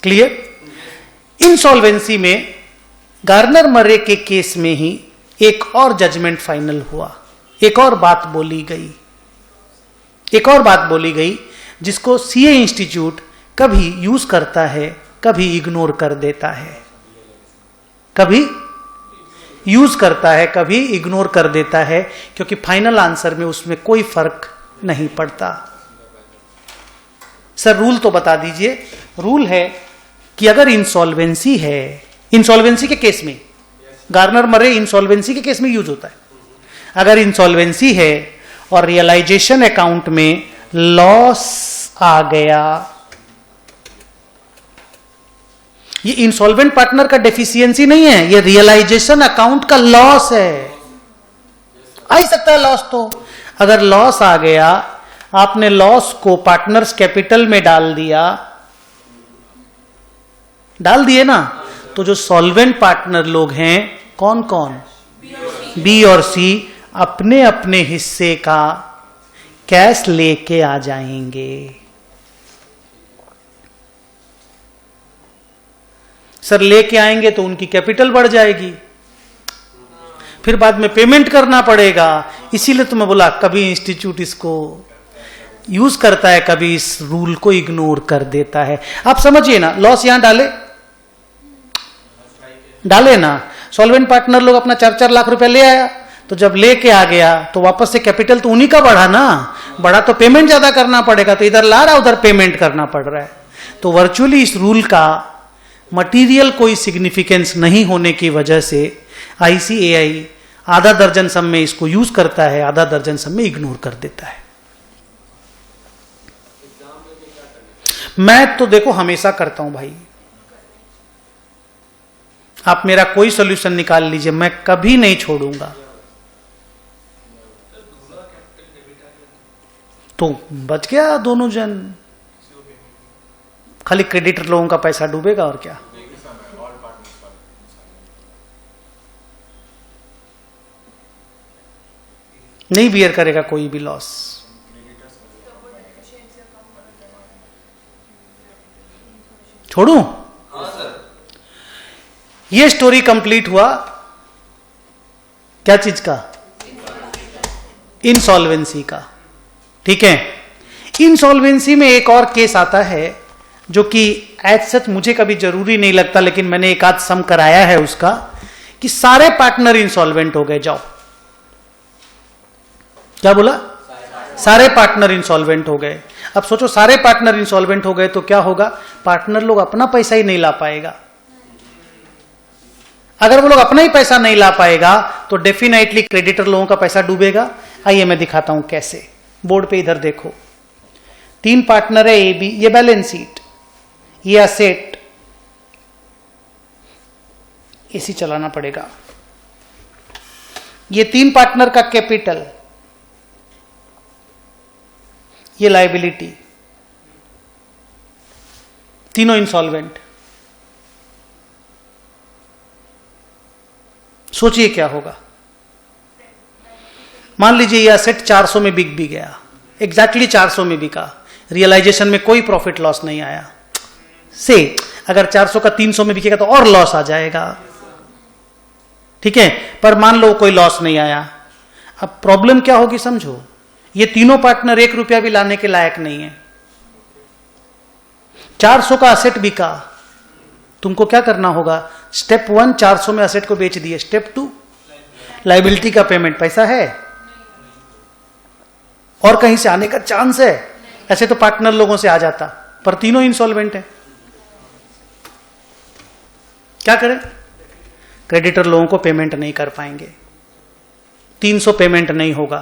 Clear? Insolvency में गार्नर मरे के केस में ही एक और जजमेंट फाइनल हुआ। एक और बात बोली गई जिसको सीए इंस्टीट्यूट कभी यूज करता है, कभी इग्नोर कर देता है, कभी यूज करता है, कभी इग्नोर कर देता है, क्योंकि फाइनल आंसर में उसमें कोई फर्क नहीं पड़ता। सर रूल तो बता दीजिए। रूल है कि अगर इंसॉल्वेंसी है, इंसॉल्वेंसी के केस में, गार्नर मरे इंसॉल्वेंसी के केस में यूज होता है, अगर इंसॉल्वेंसी है और रियलाइजेशन अकाउंट में लॉस आ गया, ये इंसॉल्वेंट पार्टनर का डेफिशिएंसी नहीं है, ये रियलाइजेशन अकाउंट का लॉस है। आ ही सकता है लॉस। तो अगर लॉस आ गया, आपने लॉस को पार्टनर्स कैपिटल में डाल दिए ना, तो जो सॉल्वेंट पार्टनर लोग हैं, कौन कौन? बी और सी, अपने अपने हिस्से का कैश लेके आ जाएंगे। सर लेके आएंगे तो उनकी कैपिटल बढ़ जाएगी, फिर बाद में पेमेंट करना पड़ेगा। इसीलिए तो मैं बोला कभी इंस्टीट्यूट इसको यूज करता है, कभी इस रूल को इग्नोर कर देता है। आप समझिए ना, लॉस यहां डाले ना, सॉल्वेंट पार्टनर लोग अपना 4-4 लाख रुपया ले आया, तो जब लेके आ गया तो वापस से कैपिटल तो उन्हीं का बढ़ा ना, बढ़ा तो पेमेंट ज्यादा करना पड़ेगा, तो इधर ला रहा उधर पेमेंट करना पड़ रहा है। तो वर्चुअली इस रूल का मटेरियल कोई सिग्निफिकेंस नहीं होने की वजह से ICAI आधा दर्जन सम में इसको यूज करता है, आधा दर्जन सम में इग्नोर कर देता है। मैं तो देखो हमेशा करता हूं भाई, आप मेरा कोई सॉल्यूशन निकाल लीजिए, मैं कभी नहीं छोड़ूंगा। तो बच गया दोनों जन, खाली क्रेडिटर लोगों का पैसा डूबेगा और क्या। नहीं बियर करेगा कोई भी लॉस। छोड़ूं? ये स्टोरी कंप्लीट हुआ क्या चीज का? इंसॉल्वेंसी का। ठीक है, इंसॉल्वेंसी में एक और केस आता है जो कि एज सच मुझे कभी जरूरी नहीं लगता, लेकिन मैंने एक आध सम कराया है उसका, कि सारे पार्टनर इंसॉल्वेंट हो गए। जाओ, क्या बोला? सारे पार्टनर इंसॉल्वेंट हो गए। अब सोचो सारे पार्टनर इंसॉल्वेंट हो गए तो क्या होगा? पार्टनर लोग अपना पैसा ही नहीं ला पाएगा। अगर वो लोग अपना ही पैसा नहीं ला पाएगा तो डेफिनेटली क्रेडिटर लोगों का पैसा डूबेगा। आइए मैं दिखाता हूं कैसे। बोर्ड पे इधर देखो, 3 पार्टनर है ए बी, ये बैलेंस शीट, ये असेट, इसी चलाना पड़ेगा। ये 3 पार्टनर का कैपिटल, ये लायबिलिटी, तीनों इंसॉल्वेंट। सोचिए क्या होगा। मान लीजिए ये असेट 400 में बिक भी गया, एग्जैक्टली 400 में बिका, रियलाइजेशन में कोई प्रॉफिट लॉस नहीं आया। से अगर 400 का 300 में बिकेगा तो और लॉस आ जाएगा। ठीक है, पर मान लो कोई लॉस नहीं आया। अब प्रॉब्लम क्या होगी समझो, ये तीनों पार्टनर 1 रुपया भी लाने के लायक नहीं है। 400 का असेट बिका, तुमको क्या करना होगा? स्टेप 1 400 में असेट को बेच दिए, स्टेप 2 लायबिलिटी का पेमेंट। पैसा है और कहीं से आने का चांस है? ऐसे तो पार्टनर लोगों से आ जाता, पर तीनों इंसॉल्वेंट है। क्या करें? क्रेडिटर लोगों को पेमेंट नहीं कर पाएंगे, 300 पेमेंट नहीं होगा।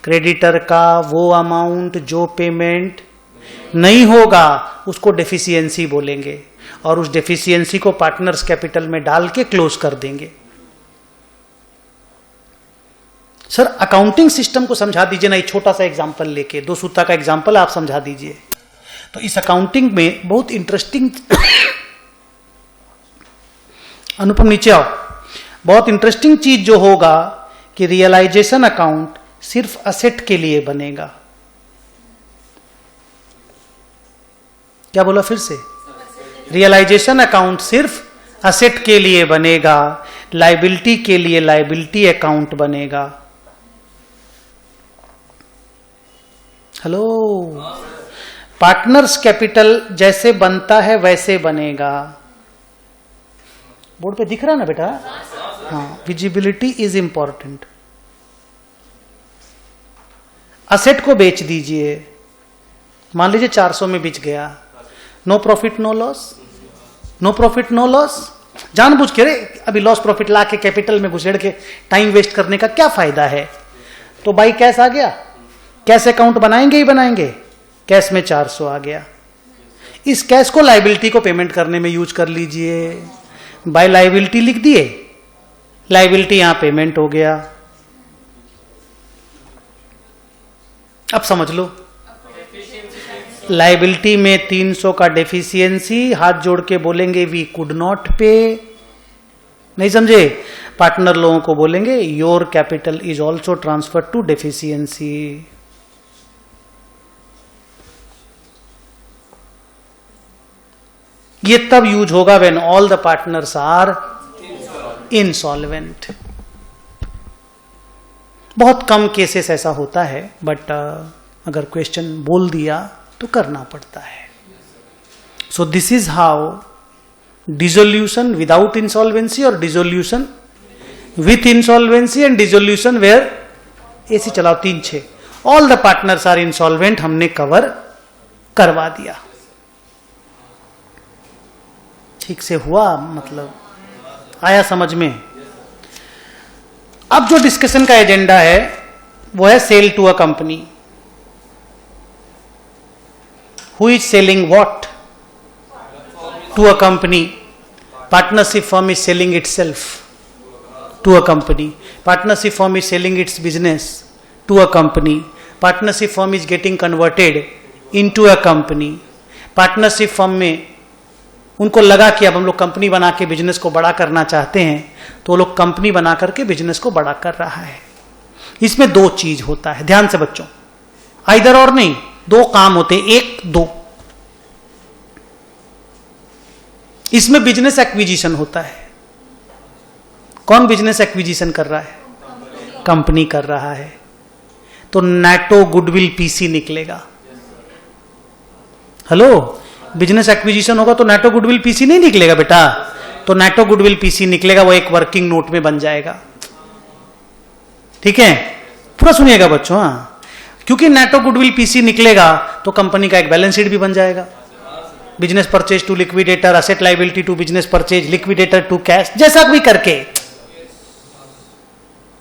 क्रेडिटर का वो अमाउंट जो पेमेंट नहीं होगा उसको डेफिशिएंसी बोलेंगे, और उस डेफिशिएंसी को पार्टनर्स कैपिटल में डाल के क्लोज कर देंगे। सर अकाउंटिंग सिस्टम को समझा दीजिए ना, एक छोटा सा एग्जांपल लेके, 2 सूत्र का एग्जांपल आप समझा दीजिए। तो इस अकाउंटिंग में बहुत इंटरेस्टिंग अनुपम नीचे आओ, बहुत इंटरेस्टिंग चीज जो होगा कि रियलाइजेशन अकाउंट सिर्फ असेट के लिए बनेगा। क्या बोला फिर से? रियलाइजेशन अकाउंट सिर्फ असेट के लिए बनेगा, लायबिलिटी के लिए लायबिलिटी अकाउंट बनेगा। हेलो, पार्टनर्स कैपिटल जैसे बनता है वैसे बनेगा। बोर्ड पे दिख रहा ना बेटा? हाँ, विजिबिलिटी इज इंपॉर्टेंट। असेट को बेच दीजिए, मान लीजिए 400 में बिच गया, no profit no loss, no profit no loss. जानबूझ के रे अभी लॉस प्रॉफिट ला के कैपिटल में घुसेड़ के टाइम वेस्ट करने का क्या फायदा है? तो भाई कैश आ गया, कैश अकाउंट बनाएंगे ही बनाएंगे, कैश में 400 आ गया। इस कैश को लायबिलिटी को पेमेंट करने में यूज कर लीजिए। बाय लायबिलिटी लिख दिए, लायबिलिटी यहां पेमेंट हो गया। अब समझ लो, लायबिलिटी में 300 का डेफिशिएंसी, हाथ जोड़ के बोलेंगे वी कुड नॉट पे। नहीं समझे? पार्टनर लोगों को बोलेंगे your capital is also transfer to deficiency. ये तब यूज होगा when all the partners are insolvent. बहुत कम केसेस ऐसा होता है, बट अगर क्वेश्चन बोल दिया तो करना पड़ता है। So this is how dissolution without insolvency और dissolution with insolvency and dissolution where ऐसी चलाओ 3-6 all the partners are insolvent हमने कवर करवा दिया। ठीक से हुआ, मतलब आया समझ में। अब जो डिस्कशन का एजेंडा है वो है sale to a company. Who is selling what to a company? Partnership firm is selling itself to a company. Partnership firm is selling its business to a company. Partnership firm is getting converted into a company. Partnership firm में उनको लगा कि अब हम लोग कंपनी बना के बिजनेस को बड़ा करना चाहते हैं, तो लोग कंपनी बना करके बिजनेस को बड़ा कर रहा है। इसमें 2 चीज होता है, ध्यान से बच्चों, आइदर और नहीं, 2 काम होते, 1-2। इसमें बिजनेस एक्विजिशन होता है। कौन बिजनेस एक्विजिशन कर रहा है? कंपनी कर रहा है। तो नेटो गुडविल पीसी निकलेगा। हेलो, बिजनेस एक्विजिशन होगा तो नेटो गुडविल पीसी नहीं निकलेगा बेटा। तो नेटो गुडविल पीसी निकलेगा, वो एक वर्किंग नोट में बन जाएगा। ठीक है, पूरा सुनिएगा बच्चों। हाँ, क्योंकि नेटो गुडविल पीसी निकलेगा तो कंपनी का एक बैलेंस शीट भी बन जाएगा। Business purchase to liquidator, asset liability to business purchase, liquidator to cash, जैसा भी करके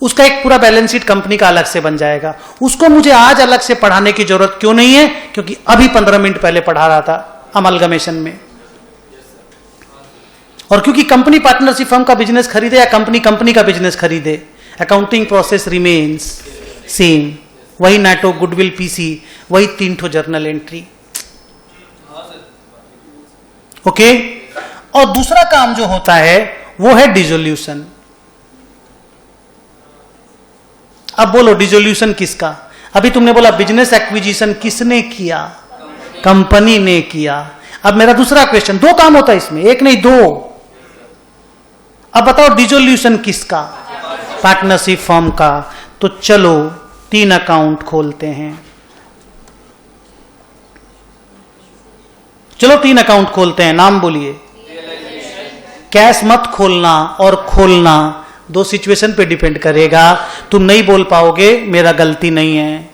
उसका एक पूरा बैलेंस शीट कंपनी का अलग से बन जाएगा। उसको मुझे आज अलग से पढ़ाने की जरूरत क्यों नहीं है? क्योंकि अभी 15 मिनट पहले पढ़ा रहा था अमलगमेशन में। और क्योंकि कंपनी पार्टनरशिप फर्म का बिजनेस खरीदे या कंपनी का बिजनेस खरीदे, अकाउंटिंग प्रोसेस रिमेन्स सेम। वही नेटो गुडविल पीसी, वही 3 ठो जर्नल एंट्री। ओके। और दूसरा काम जो होता है वो है डिसोल्यूशन। अब बोलो डिसोल्यूशन किसका? अभी तुमने बोला बिजनेस एक्विजिशन किसने किया? कंपनी ने किया। अब मेरा दूसरा क्वेश्चन, 2 काम होता है इसमें, 1 नहीं 2। अब बताओ डिसोल्यूशन किसका? पार्टनरशिप फर्म का। तो चलो 3 अकाउंट खोलते हैं। चलो 3 अकाउंट खोलते हैं, नाम बोलिए। कैश मत खोलना और खोलना 2 सिचुएशन पे डिपेंड करेगा। तुम नहीं बोल पाओगे, मेरा गलती नहीं है।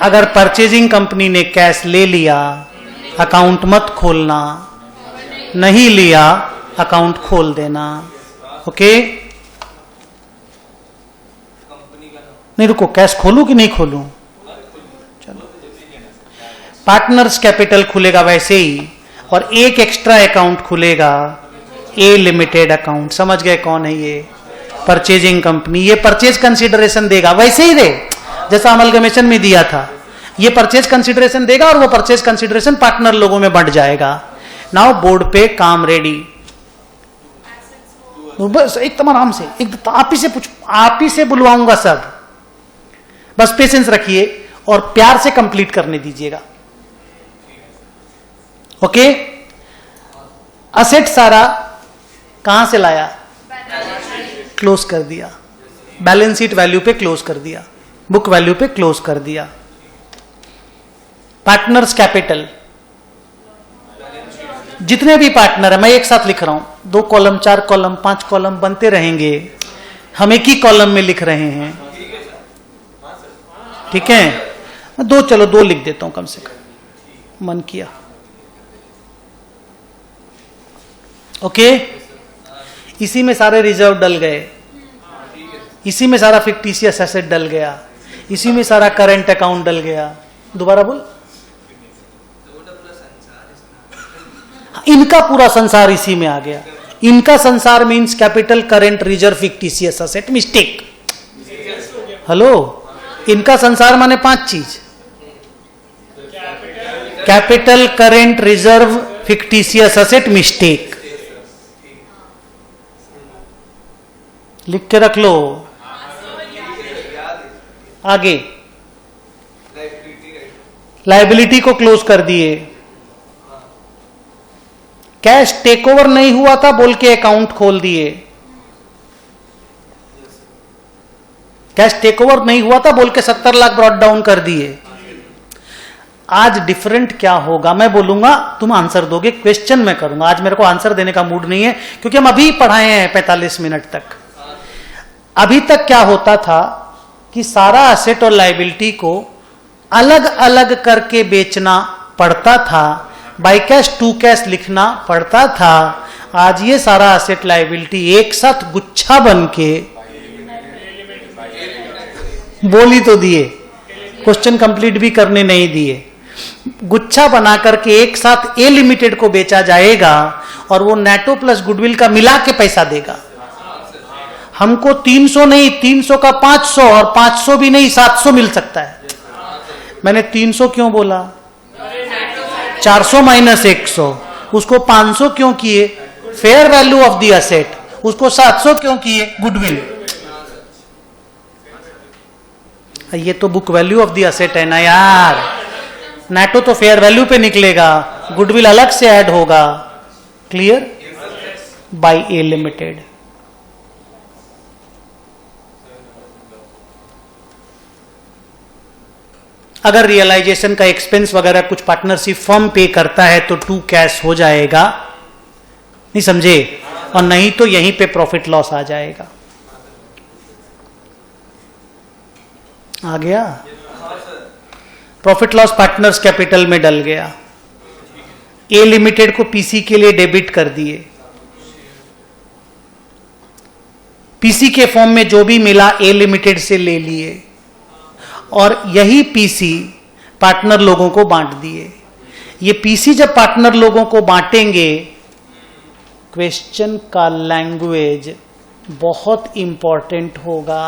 अगर परचेजिंग कंपनी ने कैश ले लिया, अकाउंट मत खोलना, नहीं लिया अकाउंट खोल देना। ओके, नहीं रुको, कैश खोलूं कि नहीं खोलूं? चलो, पार्टनर्स कैपिटल खुलेगा वैसे ही, और एक एक्स्ट्रा अकाउंट खुलेगा, ए लिमिटेड अकाउंट। समझ गए कौन है ये? Purchasing company. ये परचेज कंसिडरेशन देगा, वैसे ही दे जैसा अमलगमेशन में दिया था। ये परचेज कंसिडरेशन देगा और वो परचेज कंसिडरेशन पार्टनर लोगों में बंट जाएगा। नाउ बोर्ड पे काम रेडी। बस एकदम आराम से, एकदम आप ही से पूछ, आप ही से बुलवाऊंगा सब। बस पेशेंस रखिए और प्यार से कंप्लीट करने दीजिएगा। ओके। असेट सारा कहां से लाया? क्लोज कर दिया। बैलेंस शीट वैल्यू पे क्लोज कर दिया, बुक वैल्यू पे क्लोज कर दिया। पार्टनर्स कैपिटल, जितने भी पार्टनर है, मैं एक साथ लिख रहा हूं, 2 कॉलम 4 कॉलम 5 कॉलम बनते रहेंगे। हम एक ही कॉलम में लिख रहे हैं। ठीक है, 2, चलो 2 लिख देता हूं कम से कम, मन किया। ओके। इसी में सारे रिजर्व डल गए, इसी में सारा फिक्टिशियस एसेट डल गया, इसी में सारा करंट अकाउंट डल गया। दोबारा बोल। इनका पूरा संसार इसी में आ गया। इनका संसार means capital, current, reserve, fictitious asset. Mistake. Hello, इनका संसार माने 5 चीज, capital, current, reserve, fictitious asset. Mistake, लिख के रख लो। आगे लायबिलिटी को क्लोज कर दिए, कैश टेक ओवर नहीं हुआ था बोल के अकाउंट खोल दिए, कैश टेक ओवर नहीं हुआ था बोल के 70 लाख ब्रॉट डाउन कर दिए। आज डिफरेंट क्या होगा मैं बोलूंगा, तुम आंसर दोगे, क्वेश्चन मैं करूंगा। आज मेरे को आंसर देने का मूड नहीं है क्योंकि हम अभी पढ़ाए हैं 45 मिनट तक। अभी तक क्या होता था कि सारा एसेट और लायबिलिटी को अलग अलग करके बेचना पड़ता था, बाय कैश टू कैश लिखना पड़ता था। आज ये सारा एसेट लायबिलिटी एक साथ गुच्छा बन के, बोली तो दिए, क्वेश्चन कंप्लीट भी करने नहीं दिए, गुच्छा बना करके एक साथ ए लिमिटेड को बेचा जाएगा और वो नेटो प्लस गुडविल का मिला के पैसा देगा। हमको 300 नहीं, 300 का 500 और 500 भी नहीं 700 मिल सकता है। मैंने 300 क्यों बोला? 400 माइनस 100, उसको 500 क्यों किए? Fair value of the asset. उसको 700 क्यों किए? गुडविल। ये तो book value of the asset है ना यार, नेटो तो फेयर वैल्यू पे निकलेगा, गुडविल अलग से ऐड होगा। क्लियर? बाय ए लिमिटेड। अगर रियलाइजेशन का एक्सपेंस वगैरह कुछ पार्टनरशिप फर्म पे करता है तो टू कैश हो जाएगा, नहीं समझे? और नहीं तो यहीं पे प्रॉफिट लॉस आ जाएगा। आ गया? प्रॉफिट लॉस पार्टनर्स कैपिटल में डल गया। ए लिमिटेड को पीसी के लिए डेबिट कर दिए, पीसी के फॉर्म में जो भी मिला ए लिमिटेड से ले लिए और यही पीसी पार्टनर लोगों को बांट दिए। ये पीसी जब पार्टनर लोगों को बांटेंगे, क्वेश्चन का लैंग्वेज बहुत इंपॉर्टेंट होगा।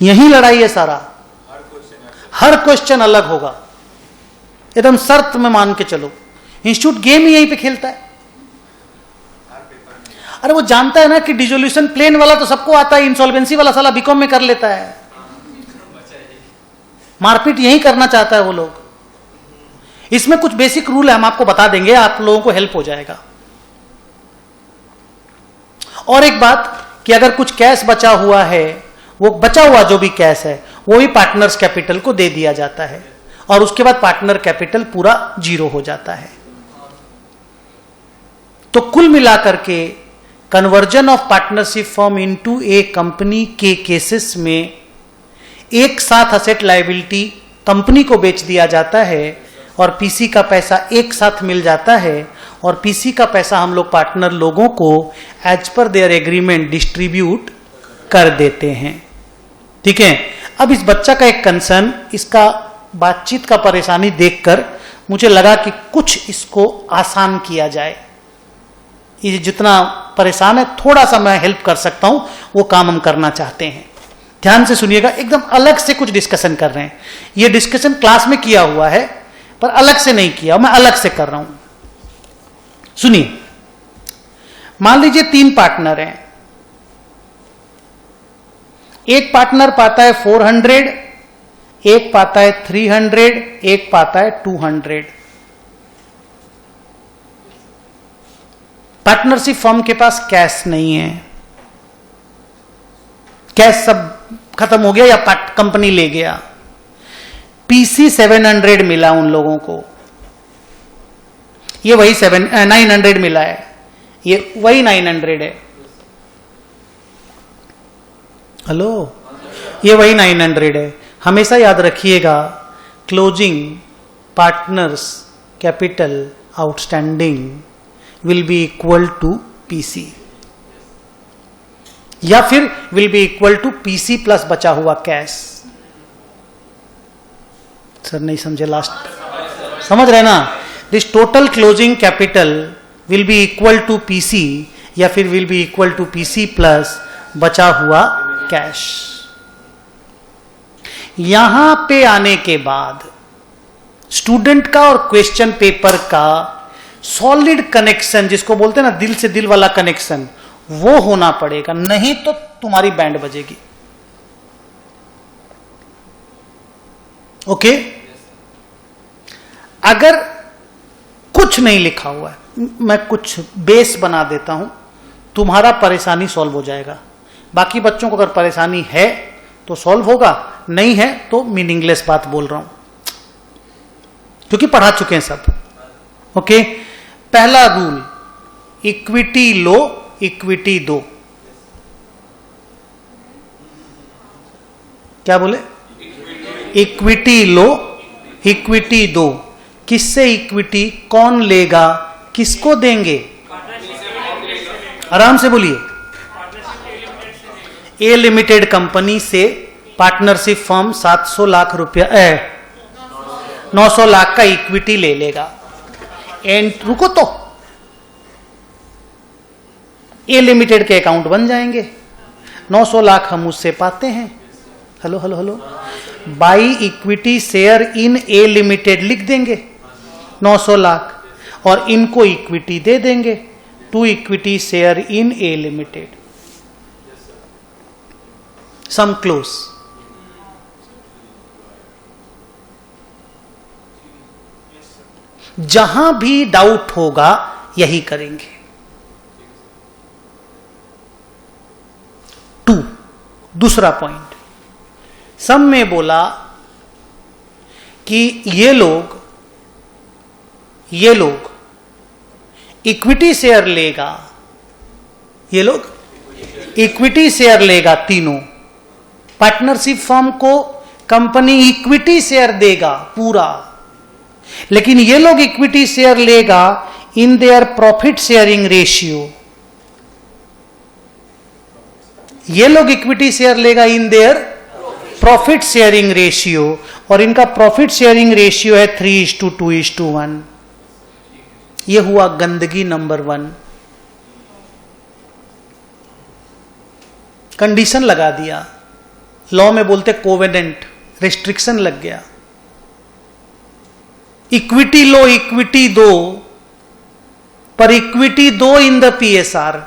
यही लड़ाई है सारा, हर क्वेश्चन अलग होगा, एकदम शर्त में मान के चलो। इंस्टीट्यूट गेम ही यहीं पे खेलता है। अरे वो जानता है ना कि डिसोल्यूशन प्लेन वाला तो सबको आता है, इंसॉल्वेंसी वाला साला बीकॉम में कर लेता है। मारपीट यही करना चाहता है वो लोग। इसमें कुछ बेसिक रूल है, हम आपको बता देंगे, आप लोगों को हेल्प हो जाएगा। और एक बात कि अगर कुछ कैश बचा हुआ है, वो बचा हुआ जो भी कैश है वो भी पार्टनर्स कैपिटल को दे दिया जाता है और उसके बाद पार्टनर कैपिटल पूरा जीरो हो जाता है। तो कुल मिलाकर के conversion of partnership firm into A company के केसेस में एक साथ असेट लायबिलिटी कंपनी को बेच दिया जाता है और पीसी का पैसा एक साथ मिल जाता है और पीसी का पैसा हम लोग पार्टनर लोगों को as per there agreement distribute कर देते हैं। ठीक है? अब इस बच्चा का एक कंसर्न, इसका बातचीत का परेशानी देखकर मुझे लगा कि कुछ इसको आसान किया जाए। ये जितना परेशान है थोड़ा सा मैं हेल्प कर सकता हूं, वो काम हम करना चाहते हैं। ध्यान से सुनिएगा, एकदम अलग से कुछ डिस्कशन कर रहे हैं। ये डिस्कशन क्लास में किया हुआ है पर अलग से नहीं किया, मैं अलग से कर रहा हूं। सुनिए, मान लीजिए 3 पार्टनर हैं। एक पार्टनर पाता है 400, एक पाता है 300, एक पाता है 200। पार्टनरशिप फर्म के पास कैश नहीं है, कैश सब खत्म हो गया या कंपनी ले गया। पीसी 700 मिला उन लोगों को, ये वही 900 मिला है, ये वही 900 है। हेलो, ये वही 900 है। हमेशा याद रखिएगा, closing partners capital outstanding will be equal to PC या फिर will be equal to PC plus बचा हुआ कैश। सर नहीं समझे लास्ट? समझ रहे ना? This total closing capital will be equal to PC या फिर will be equal to PC plus बचा हुआ कैश। यहां पे आने के बाद स्टूडेंट का और क्वेश्चन पेपर का सॉलिड कनेक्शन, जिसको बोलते हैं ना दिल से दिल वाला कनेक्शन, वो होना पड़ेगा, नहीं तो तुम्हारी बैंड बजेगी। ओके? अगर कुछ नहीं लिखा हुआ है, मैं कुछ बेस बना देता हूं, तुम्हारा परेशानी सॉल्व हो जाएगा। बाकी बच्चों को अगर परेशानी है तो सॉल्व होगा, नहीं है तो मीनिंगलेस बात बोल रहा हूं, क्योंकि पढ़ा चुके हैं सब। ओके, पहला रूल, इक्विटी लो इक्विटी दो। क्या बोले? इक्विटी लो इक्विटी दो। किससे इक्विटी? कौन लेगा, किसको देंगे? आराम से बोलिए। ए लिमिटेड कंपनी से पार्टनरशिप फर्म 700 लाख रुपया 900 लाख का इक्विटी ले लेगा। एंड रुको तो, ए लिमिटेड के अकाउंट बन जाएंगे, 900 लाख हम उससे पाते हैं। Hello hello hello, by equity share in A limited लिख देंगे 900 लाख, और इनको इक्विटी दे देंगे, to equity share in A limited. Some close. जहां भी डाउट होगा यही करेंगे। 2, दूसरा पॉइंट, सब में बोला कि ये लोग इक्विटी शेयर लेगा, ये लोग इक्विटी शेयर लेगा तीनों। पार्टनरशिप फर्म को कंपनी इक्विटी शेयर देगा पूरा, लेकिन ये लोग इक्विटी शेयर लेगा in their profit sharing ratio. ये लोग इक्विटी शेयर लेगा in their profit sharing ratio, और इनका प्रॉफिट शेयरिंग रेशियो है 3:2:1। ये हुआ गंदगी नंबर 1। कंडीशन लगा दिया, लॉ में बोलते कोवेनेंट, रिस्ट्रिक्शन लग गया। इक्विटी लो इक्विटी दो, पर इक्विटी दो इन द पीएसआर।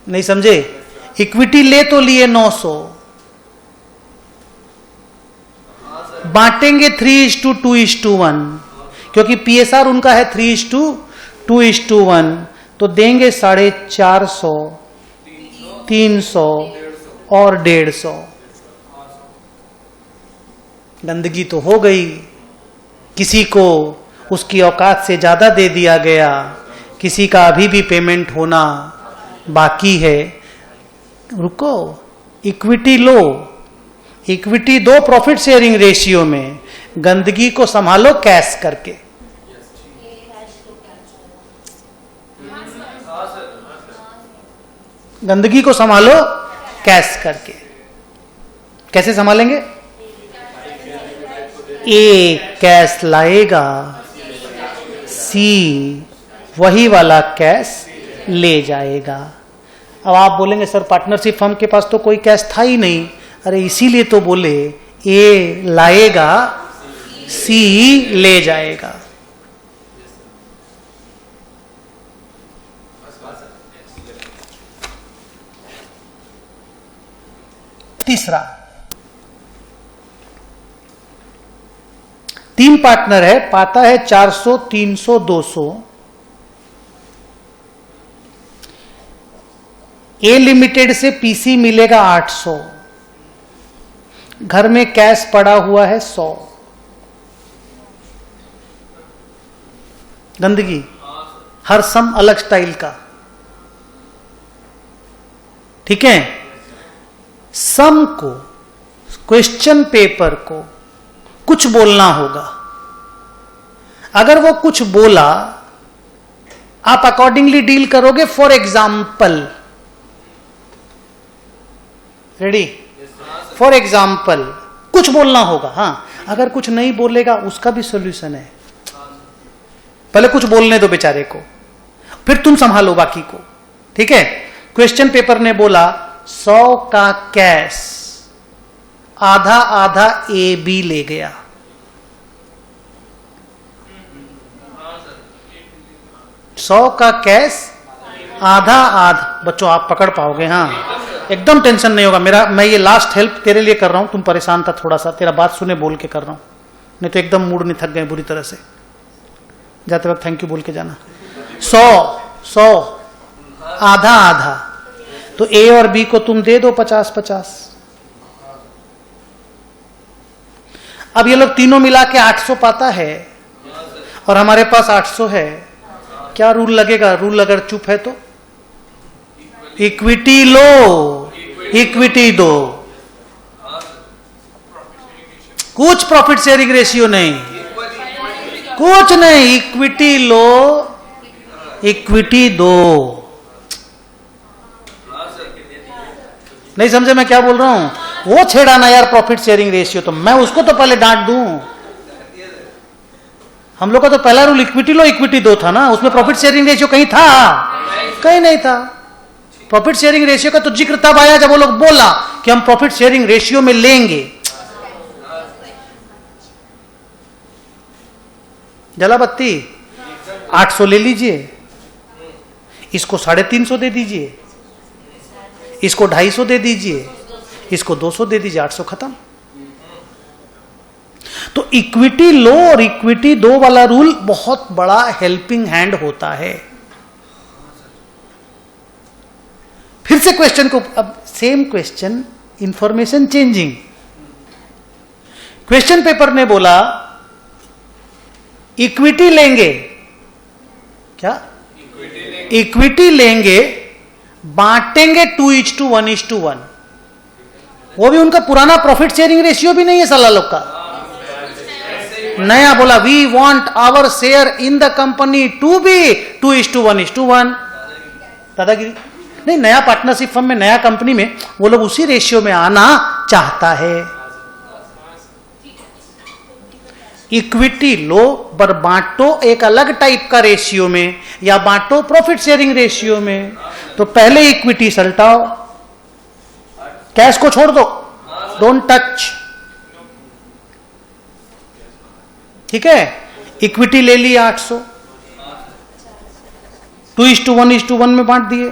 नहीं समझे? इक्विटी ले तो लिए 900, बांटेंगे 3:2:1, क्योंकि पीएसआर उनका है 3:2:1, तो देंगे 450, 300 और 150। गंदगी तो हो गई, किसी को उसकी औकात से ज्यादा दे दिया गया, किसी का अभी भी पेमेंट होना बाकी है। रुको, इक्विटी लो इक्विटी दो प्रॉफिट शेयरिंग रेशियो में, गंदगी को संभालो कैश करके। गंदगी को संभालो कैश करके। कैसे संभालेंगे? ए कैश लाएगा, सी वही वाला कैश ले जाएगा। अब आप बोलेंगे सर पार्टनरशिप फर्म के पास तो कोई कैश था ही नहीं। अरे इसीलिए तो बोले ए लाएगा, सी ले जाएगा। तीसरा, 3 पार्टनर है, पाता है 400, 300, 200। ए लिमिटेड से पीसी मिलेगा 800, घर में कैश पड़ा हुआ है 100। गंदगी, हर सम अलग स्टाइल का, ठीक है। सम को, क्वेश्चन पेपर को कुछ बोलना होगा। अगर वो कुछ बोला, आप अकॉर्डिंगली डील करोगे। For example, ready? For example कुछ बोलना होगा। हाँ, अगर कुछ नहीं बोलेगा उसका भी सॉल्यूशन है। पहले कुछ बोलने दो बेचारे को, फिर तुम संभालो बाकी को, ठीक है। क्वेश्चन पेपर ने बोला 100 का कैश, आधा आधा ए बी ले गया। सौ का कैश, आधा आधा। बच्चों आप पकड़ पाओगे? हाँ, एकदम टेंशन नहीं होगा। मैं ये लास्ट हेल्प तेरे लिए कर रहा हूं, तुम परेशान था थोड़ा सा, तेरा बात सुने बोल के कर रहा हूं। नहीं तो एकदम मूड नहीं, थक गए बुरी तरह से। जाते वक्त थैंक यू बोल के जाना। 100 आधा आधा, तो ए और बी को तुम दे दो 50-50। अब ये लोग तीनों मिला के 800 पाता है और हमारे पास 800 है। क्या रूल लगेगा? रूल अगर चुप है तो इक्विटी लो, इक्विटी दो, कुछ प्रॉफिट शेयरिंग रेशियो नहीं, कुछ नहीं, इक्विटी लो, इक्विटी दो। नहीं समझे मैं क्या बोल रहा हूं? वो छेड़ा ना यार प्रॉफिट शेयरिंग रेशियो, तो मैं उसको तो पहले डांट दूं। हम लोग का तो पहला रूल इक्विटी लो इक्विटी दो था ना, उसमें प्रॉफिट शेयरिंग रेशियो कहीं था? कहीं नहीं था। प्रॉफिट शेयरिंग रेशियो का तो जिक्र तब आया जब वो लोग बोला कि हम प्रॉफिट शेयरिंग रेशियो में लेंगे। जला बत्ती 800 ले लीजिए, इसको 350 दे दीजिए, इसको 250 दे दीजिए, इसको 200 दे दीजिए, 800 खत्म। तो इक्विटी लो और इक्विटी दो वाला रूल बहुत बड़ा हेल्पिंग हैंड होता है। फिर से क्वेश्चन को, अब same question, information changing. Question paper ने बोला इक्विटी लेंगे, क्या इक्विटी लेंगे, बांटेंगे 2:1:1। वो भी उनका पुराना प्रॉफिट शेयरिंग रेशियो भी नहीं है साला लोग का। नया बोला we want our share in the company to be 2:1:1। दादागिरी नहीं, नया पार्टनरशिप फर्म में, नया कंपनी में वो लोग उसी रेशियो में आना चाहता है। इक्विटी लो पर बांटो एक अलग टाइप का रेशियो में, या बांटो प्रॉफिट शेयरिंग रेशियो में। तो पहले इक्विटी सल्टाओ, कैश को छोड़ दो, डोंट टच, ठीक है। इक्विटी ले ली 800, 2:1:1 में बांट दिए।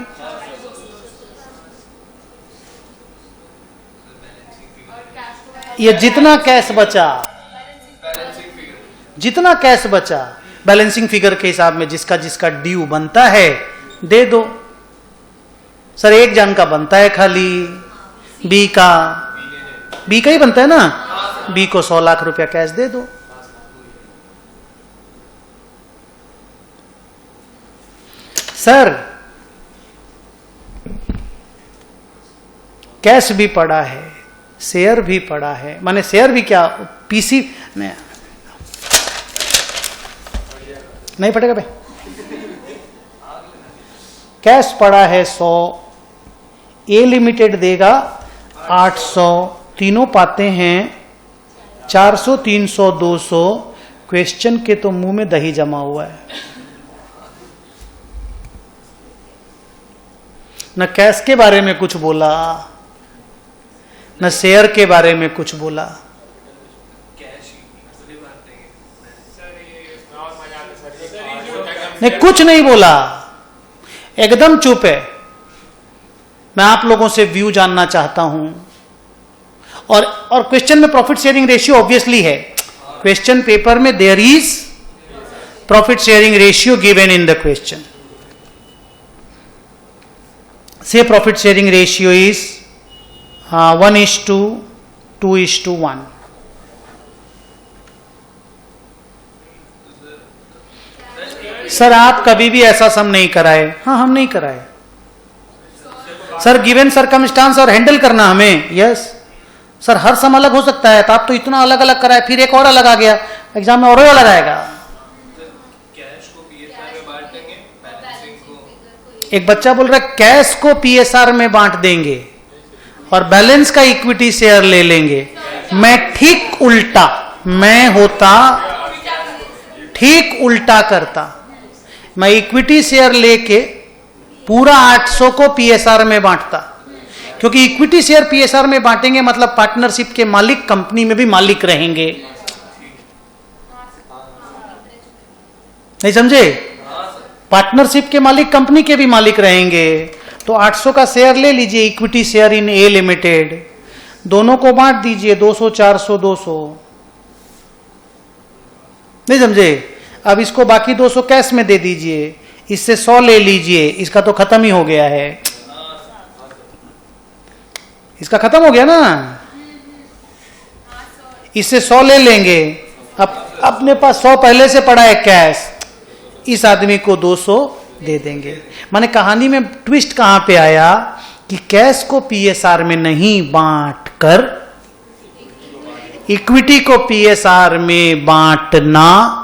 ये जितना कैश बचा, जितना कैश बचा बैलेंसिंग फिगर के हिसाब में जिसका जिसका ड्यू बनता है दे दो। सर एक जन का बनता है खाली, बी का ही बनता है ना, बी को 100 लाख रुपया कैश दे दो। सर कैश भी पड़ा है, शेयर भी पड़ा है, माने शेयर भी क्या, पीसी नहीं पड़ेगा भाई, कैश पड़ा है 100, ए लिमिटेड देगा 800, तीनों पाते हैं 400, 300, 200। क्वेश्चन के तो मुंह में दही जमा हुआ है, न कैश के बारे में कुछ बोला, न शेयर के बारे में कुछ बोला। नहीं कुछ नहीं बोला, एकदम चुप है। मैं आप लोगों से व्यू जानना चाहता हूं। और क्वेश्चन में प्रॉफिट शेयरिंग रेशियो ऑब्वियसली है, क्वेश्चन पेपर में there is profit sharing ratio given in the question. Say profit sharing ratio is 1:2:1। Sir आप कभी भी ऐसा सम नहीं कराए? हाँ हम नहीं कराए सर, गिवन सरकमस्टांस और हैंडल करना हमें। यस सर, हर सम अलग हो सकता है, तो आप तो इतना अलग अलग कराए, फिर एक और अलग आ गया एग्जाम में और अलग आएगा। एक बच्चा बोल रहा है कैश को पीएसआर में बांट देंगे और बैलेंस का इक्विटी शेयर ले लेंगे। मैं ठीक उल्टा, मैं होता ठीक उल्टा करता, मैं इक्विटी शेयर लेके पूरा 800 को पीएसआर में बांटता, क्योंकि इक्विटी शेयर पीएसआर में बांटेंगे मतलब पार्टनरशिप के मालिक कंपनी में भी मालिक रहेंगे। नहीं समझे? पार्टनरशिप के मालिक कंपनी के भी मालिक रहेंगे। तो 800 का शेयर ले लीजिए, equity share in A limited, दोनों को बांट दीजिए 200, 400, 200। नहीं समझे? अब इसको बाकी 200 कैश में दे दीजिए, इससे 100 ले लीजिए, इसका तो खत्म ही हो गया है, इसका खत्म हो गया ना। इससे 100 ले लेंगे, अब अपने पास 100 पहले से पड़ा है कैश, इस आदमी को 200 दे देंगे। माने कहानी में ट्विस्ट कहां पे आया कि कैश को पीएसआर में नहीं बांट कर इक्विटी को पीएसआर में बांटना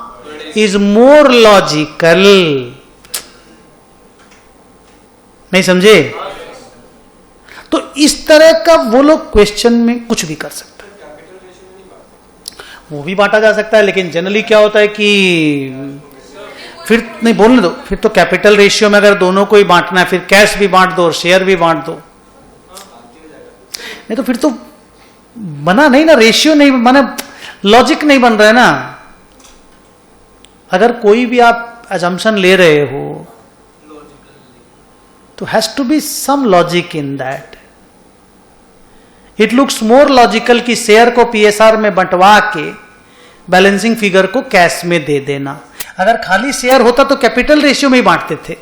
इज मोर लॉजिकल। नहीं समझे? तो इस तरह का वो लोग क्वेश्चन में कुछ भी कर सकते हैं, वो भी बांटा जा सकता है, लेकिन जनरली क्या होता है कि फिर नहीं बोलने दो, फिर तो कैपिटल रेशियो में अगर दोनों को ही बांटना है, फिर कैश भी बांट दो और शेयर भी बांट दो, नहीं तो फिर तो बना नहीं ना, रेशियो नहीं, माने लॉजिक नहीं बन रहा है ना। अगर कोई भी आप अजम्पशन ले रहे हो तो has to be some logic in that. It looks more logical कि शेयर को पीएसआर में बंटवा के बैलेंसिंग फिगर को कैश में दे देना। अगर खाली शेयर होता तो कैपिटल रेशियो में ही बांटते थे।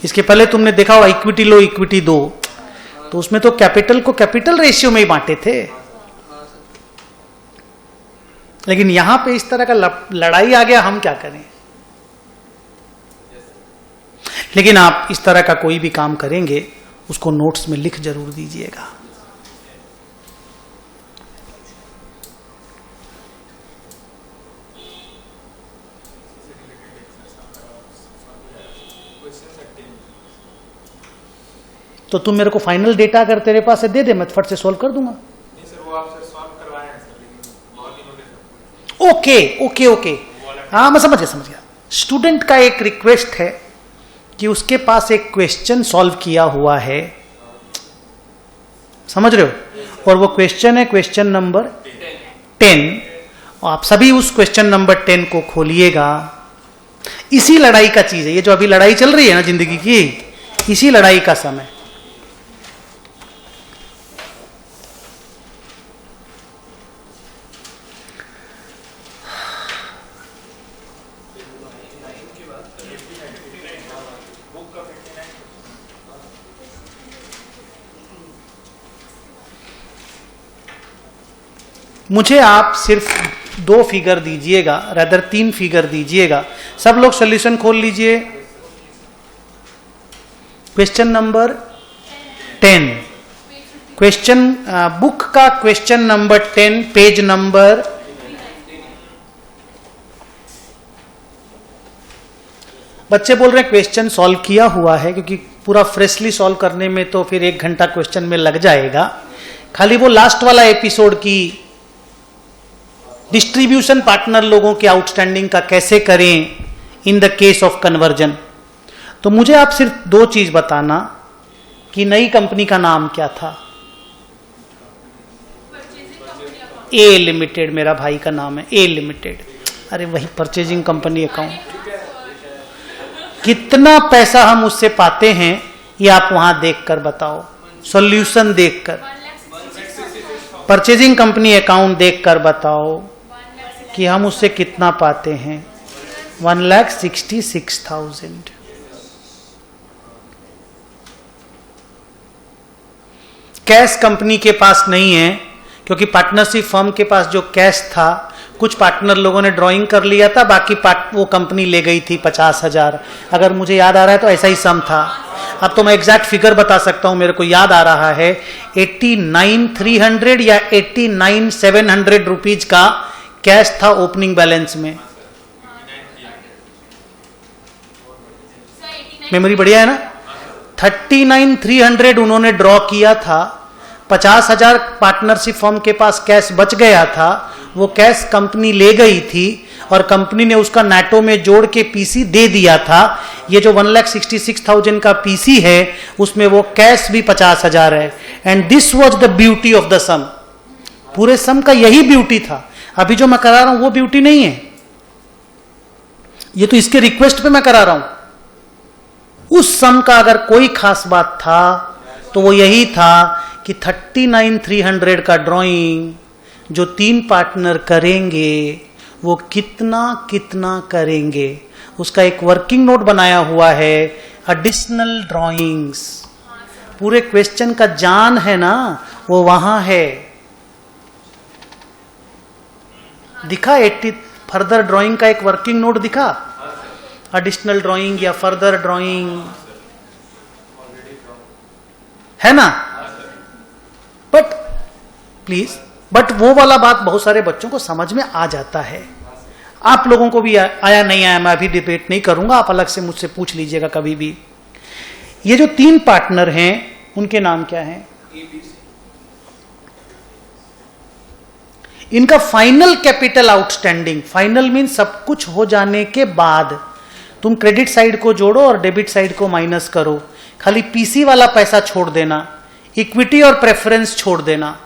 इसके पहले तुमने देखा होगा इक्विटी लो इक्विटी दो, तो उसमें तो कैपिटल को कैपिटल रेशियो में ही बांटे थे। लेकिन यहां पे इस तरह का लड़ाई आ गया, हम क्या करें। लेकिन आप इस तरह का कोई भी काम करेंगे उसको नोट्स में लिख जरूर दीजिएगा। तो तुम मेरे को फाइनल डेटा अगर तेरे पास है दे दे, मैं फट से सॉल्व कर दूंगा। नहीं सर, वो आपसे सॉल्व करवाए हैं सर, लेकिन बहुत दिनों के ओके ओके ओके, हाँ मैं समझ गया। स्टूडेंट का एक रिक्वेस्ट है कि उसके पास एक क्वेश्चन सॉल्व किया हुआ है, समझ रहे हो, और वो क्वेश्चन है क्वेश्चन नंबर 10। आप सभी उस क्वेश्चन नंबर 10 को खोलिएगा। इसी लड़ाई का चीज है ये, जो अभी लड़ाई चल रही है ना जिंदगी की, इसी लड़ाई का समय। मुझे आप सिर्फ 2 फिगर दीजिएगा, रादर 3 फिगर दीजिएगा। सब लोग सॉल्यूशन खोल लीजिए। क्वेश्चन नंबर 10, क्वेश्चन बुक का क्वेश्चन नंबर 10, पेज नंबर बच्चे बोल रहे हैं क्वेश्चन सॉल्व किया हुआ है, क्योंकि पूरा फ्रेशली सॉल्व करने में तो फिर 1 घंटा क्वेश्चन में लग जाएगा। खाली वो लास्ट वाला एपिसोड की डिस्ट्रीब्यूशन पार्टनर लोगों के आउटस्टैंडिंग का कैसे करें in the case of conversion. तो मुझे आप सिर्फ 2 चीज बताना कि नई कंपनी का नाम क्या था। ए लिमिटेड मेरा भाई का नाम है, ए लिमिटेड। अरे वही परचेजिंग कंपनी अकाउंट। कितना पैसा हम उससे पाते हैं ये आप वहां देखकर बताओ, सॉल्यूशन देखकर, परचेजिंग कंपनी अकाउंट देखकर बताओ कि हम उससे कितना पाते हैं। 1,66,000। कैश कंपनी के पास नहीं है, क्योंकि पार्टनरशिप फर्म के पास जो कैश था कुछ पार्टनर लोगों ने ड्राइंग कर लिया था, बाकी वो कंपनी ले गई थी 50,000। अगर मुझे याद आ रहा है तो ऐसा ही सम था। अब तो मैं एग्जैक्ट फिगर बता सकता हूं, मेरे को याद आ रहा है 89,300 या 89,700 रुपीज का कैश था ओपनिंग बैलेंस में। मेमोरी बढ़िया है ना। 39,300 उन्होंने ड्रॉ किया था, 50,000 पार्टनरशिप फर्म के पास कैश बच गया था। वो कैश कंपनी ले गई थी और कंपनी ने उसका नेटो में जोड़ के पीसी दे दिया था। ये जो 1,66,000 का पीसी है उसमें वो कैश भी 50,000 है। And this was the beauty of the sum. पूरे सम का यही ब्यूटी था। अभी जो मैं करा रहा हूं वो ब्यूटी नहीं है, ये तो इसके रिक्वेस्ट पे मैं करा रहा हूं। उस सम का अगर कोई खास बात था तो वो यही था कि 39,300 का ड्राइंग जो 3 पार्टनर करेंगे वो कितना कितना करेंगे, उसका एक वर्किंग नोट बनाया हुआ है, एडिशनल ड्राइंग्स, पूरे क्वेश्चन का जान है ना वो वहां है। दिखा 80 फर्दर ड्राइंग का एक वर्किंग नोट दिखा, एडिशनल ड्राइंग या फर्दर ड्राइंग, है ना? बट प्लीज, बट वो वाला बात बहुत सारे बच्चों को समझ में आ जाता है। आप लोगों को भी आया नहीं आया, मैं अभी डिबेट नहीं करूंगा, आप अलग से मुझसे पूछ लीजिएगा कभी भी। ये जो 3 पार्टनर हैं उनके नाम क्या हैं? इनका final capital outstanding, final mean सब कुछ हो जाने के बाद तुम क्रेडिट साइड को जोड़ो और डेबिट साइड को माइनस करो, खाली पीसी वाला पैसा छोड़ देना, इक्विटी और प्रेफरेंस छोड़ देना,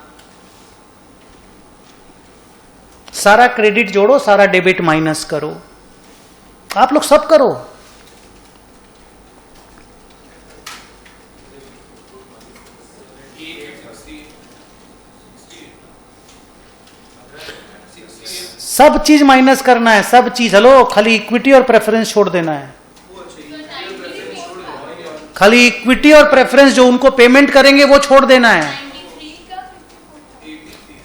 सारा क्रेडिट जोड़ो, सारा डेबिट माइनस करो। आप लोग सब करो। सब चीज माइनस करना है, सब चीज। हेलो, खाली इक्विटी और प्रेफरेंस छोड़ देना है, खाली इक्विटी और प्रेफरेंस जो उनको पेमेंट करेंगे वो छोड़ देना है।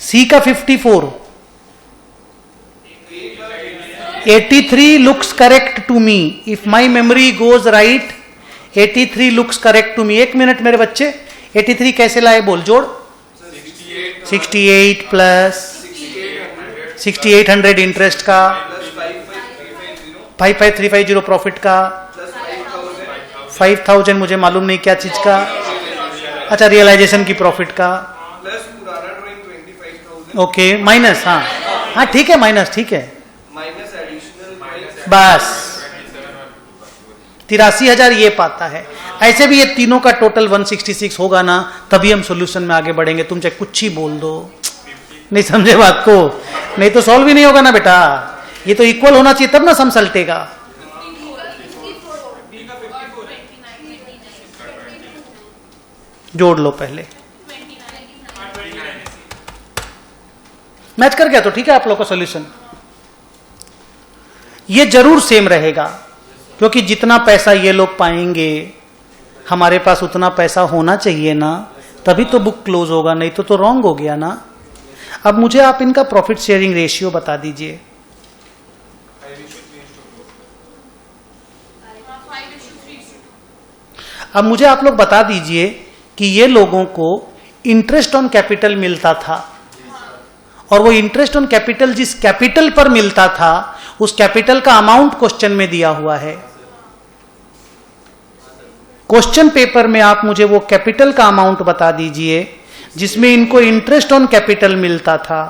सी का 54, 83 looks correct to me. If my memory goes right, 83 looks correct to me. 1 minute मेरे बच्चे, 83 कैसे लाए बोल, जोड़। 68 प्लस 6800 इंटरेस्ट का, 55350 प्रॉफिट का, 5000 मुझे मालूम नहीं क्या चीज का, अच्छा रियलाइजेशन की प्रॉफिट का, ओके माइनस, हाँ हाँ ठीक है, माइनस ठीक है, बस 83,000 ये पाता है। ऐसे भी ये तीनों का टोटल 166 होगा ना, तभी हम सॉल्यूशन में आगे बढ़ेंगे। तुम चाहे कुछ ही बोल दो, नहीं समझे बात को, नहीं तो सॉल्व ही नहीं होगा ना बेटा। ये तो इक्वल होना चाहिए तब ना सम सलटेगा। जोड़ लो पहले, मैच कर गया तो ठीक है आप लोग का सॉल्यूशन। ये जरूर सेम रहेगा, क्योंकि जितना पैसा ये लोग पाएंगे हमारे पास उतना पैसा होना चाहिए ना, तभी तो बुक क्लोज होगा, नहीं तो रॉन्ग हो गया ना। अब मुझे आप इनका प्रॉफिट शेयरिंग रेशियो बता दीजिए। अब मुझे आप लोग बता दीजिए कि ये लोगों को इंटरेस्ट ऑन कैपिटल मिलता था, और वो इंटरेस्ट ऑन कैपिटल जिस कैपिटल पर मिलता था उस कैपिटल का अमाउंट क्वेश्चन में दिया हुआ है। क्वेश्चन पेपर में आप मुझे वो कैपिटल का अमाउंट बता दीजिए जिसमें इनको इंटरेस्ट ऑन कैपिटल मिलता था।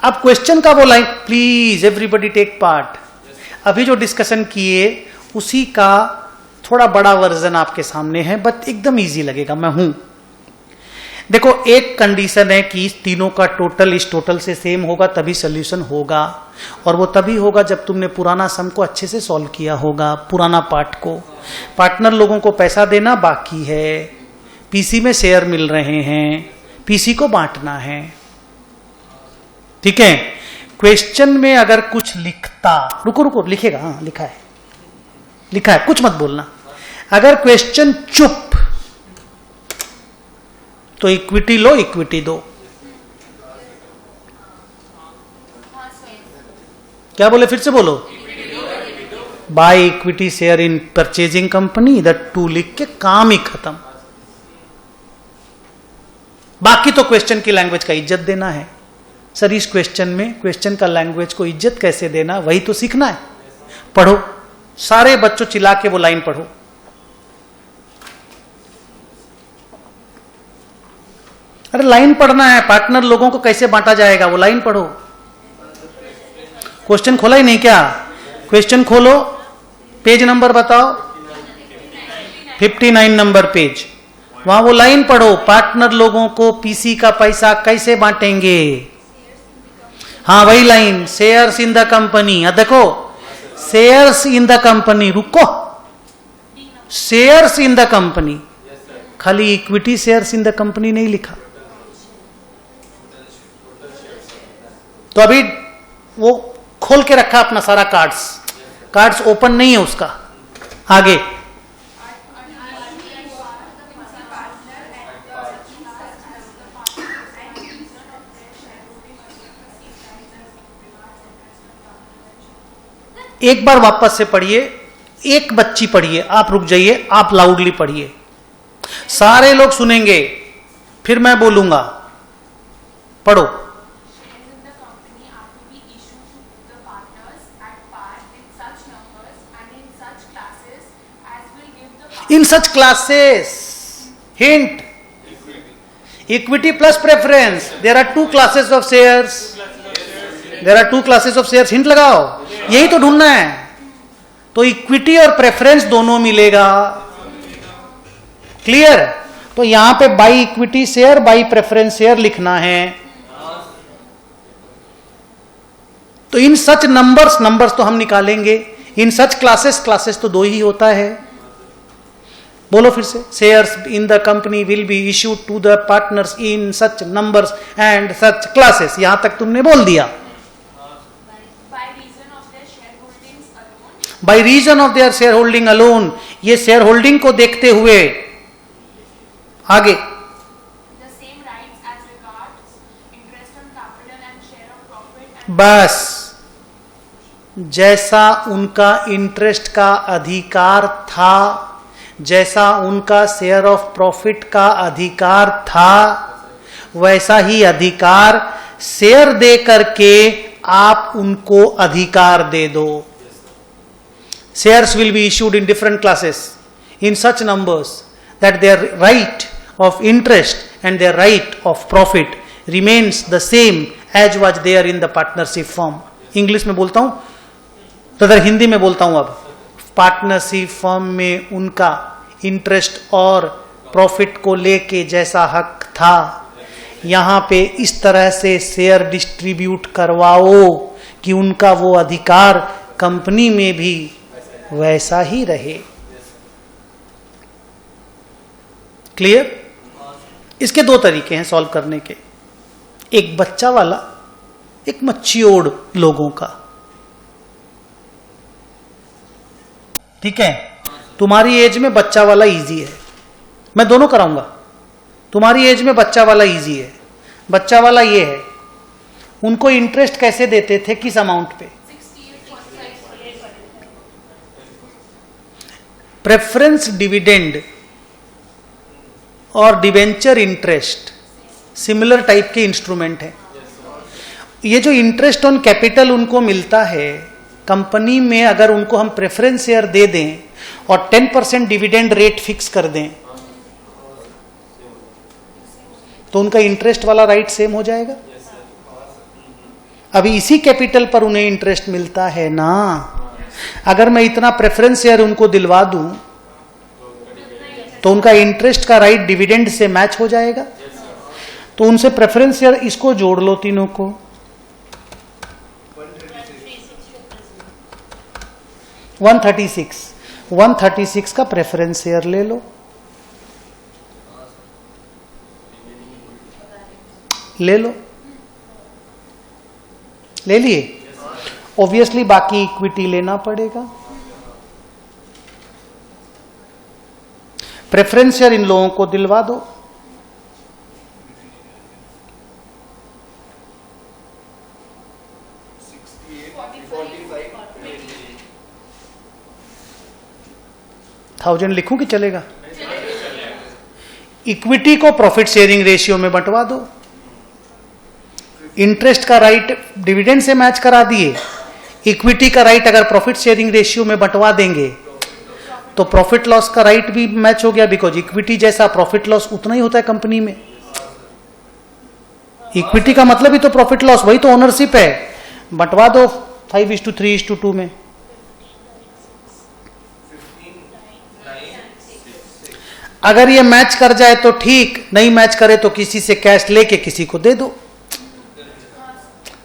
अब क्वेश्चन का वो line, please everybody take part. अभी जो डिस्कशन किए उसी का थोड़ा बड़ा वर्जन आपके सामने है, बट एकदम इजी लगेगा, मैं हूं। देखो, एक कंडीशन है कि इस तीनों का टोटल इस टोटल से सेम होगा तभी सोल्यूशन होगा, और वो तभी होगा जब तुमने पुराना सम को अच्छे से सॉल्व किया होगा, पुराना पार्ट को। पार्टनर लोगों को पैसा देना बाकी है, पीसी में शेयर मिल रहे हैं, पीसी को बांटना है, ठीक है। क्वेश्चन में अगर कुछ लिखता, रुको रुको लिखेगा, हाँ लिखा है, लिखा है, कुछ मत बोलना। अगर क्वेश्चन चुप तो इक्विटी लो, इक्विटी दो। क्या बोले, फिर से बोलो। By equity share in purchasing company, that to लिख के काम ही खत्म। बाकी तो क्वेश्चन की लैंग्वेज का इज्जत देना है। सर इस क्वेश्चन में क्वेश्चन का लैंग्वेज को इज्जत कैसे देना, वही तो सीखना है। पढ़ो, सारे बच्चों चिल्ला के वो लाइन पढ़ो। अरे लाइन पढ़ना है, पार्टनर लोगों को कैसे बांटा जाएगा वो लाइन पढ़ो। क्वेश्चन खोला ही नहीं क्या? क्वेश्चन खोलो, पेज नंबर बताओ, 59 नंबर पेज, वहां वो लाइन पढ़ो। पार्टनर लोगों को पीसी का पैसा कैसे बांटेंगे, हाँ वही line, shares in the company. देखो शेयर्स इन द कंपनी, रुको शेयर्स इन द कंपनी, खाली equity shares in the company नहीं लिखा। तो अभी वो खोल के रखा अपना सारा कार्ड्स ओपन नहीं है उसका। आगे एक बार वापस से पढ़िए, एक बच्ची पढ़िए, आप रुक जाइए, आप लाउडली पढ़िए, सारे लोग सुनेंगे, फिर मैं बोलूंगा। पढ़ो। In such classes, hint, equity plus preference, there are two classes of shares. There are two classes of shares. Hint लगाओ, यही तो ढूंढना है। तो इक्विटी और प्रेफरेंस दोनों मिलेगा। क्लियर? तो यहां पे by equity share, by preference share लिखना है। तो इन सच नंबर्स तो हम निकालेंगे। इन सच क्लासेस तो दो ही होता है। बोलो फिर से। Shares in the company will be issued to the partners in such numbers and such classes. यहां तक तुमने बोल दिया। By reason of their shareholding alone, ये शेयर होल्डिंग को देखते हुए। आगे बस जैसा उनका इंटरेस्ट का अधिकार था, जैसा उनका शेयर ऑफ प्रॉफिट का अधिकार था, वैसा ही अधिकार शेयर दे करके आप उनको अधिकार दे दो। Shares will be issued in different classes in such numbers that their right of interest and their right of profit remains the same as was there in the partnership firm. English में बोलता हूं तो इधर हिंदी में बोलता हूं। अब पार्टनरशिप फर्म में उनका इंटरेस्ट और प्रॉफिट को लेके जैसा हक था, यहां पे इस तरह से शेयर डिस्ट्रीब्यूट करवाओ कि उनका वो अधिकार कंपनी में भी वैसा ही रहे। क्लियर? इसके दो तरीके हैं सॉल्व करने के। एक बच्चा वाला, एक मैच्योर्ड लोगों का। ठीक है? तुम्हारी एज में बच्चा वाला इजी है, मैं दोनों कराऊंगा। तुम्हारी एज में बच्चा वाला इजी है। बच्चा वाला ये है, उनको इंटरेस्ट कैसे देते थे, किस अमाउंट पे? प्रेफरेंस डिविडेंड और डिवेंचर इंटरेस्ट सिमिलर टाइप के इंस्ट्रूमेंट है। ये जो इंटरेस्ट ऑन कैपिटल उनको मिलता है कंपनी में, अगर उनको हम प्रेफरेंस शेयर दे दें और 10% डिविडेंड रेट फिक्स कर दें तो उनका इंटरेस्ट वाला राइट सेम हो जाएगा। अभी इसी कैपिटल पर उन्हें इंटरेस्ट मिलता है ना। अगर मैं इतना प्रेफरेंस शेयर उनको दिलवा दूं तो उनका इंटरेस्ट का राइट डिविडेंड से मैच हो जाएगा। तो उनसे प्रेफरेंस शेयर, इसको जोड़ लो तीनों को, 136 का प्रेफरेंस शेयर ले लो। ले लिए। ऑब्वियसली बाकी इक्विटी लेना पड़ेगा। प्रेफरेंस शेयर इन लोगों को दिलवा दो। $1000 लिखूं कि चलेगा? इक्विटी को प्रॉफिट शेयरिंग रेशियो में बंटवा दो। इंटरेस्ट का राइट डिविडेंड से मैच करा दिए। इक्विटी का राइट अगर प्रॉफिट शेयरिंग रेशियो में बंटवा देंगे तो प्रॉफिट लॉस का राइट भी मैच हो गया, बिकॉज इक्विटी जैसा प्रॉफिट लॉस उतना ही होता है कंपनी में। इक्विटी का मतलब ही तो प्रॉफिट लॉस, वही तो ओनरशिप है। बंटवा दो 5:3:2 में। अगर ये मैच कर जाए तो ठीक, नहीं मैच करे तो किसी से कैश लेके किसी को दे दो।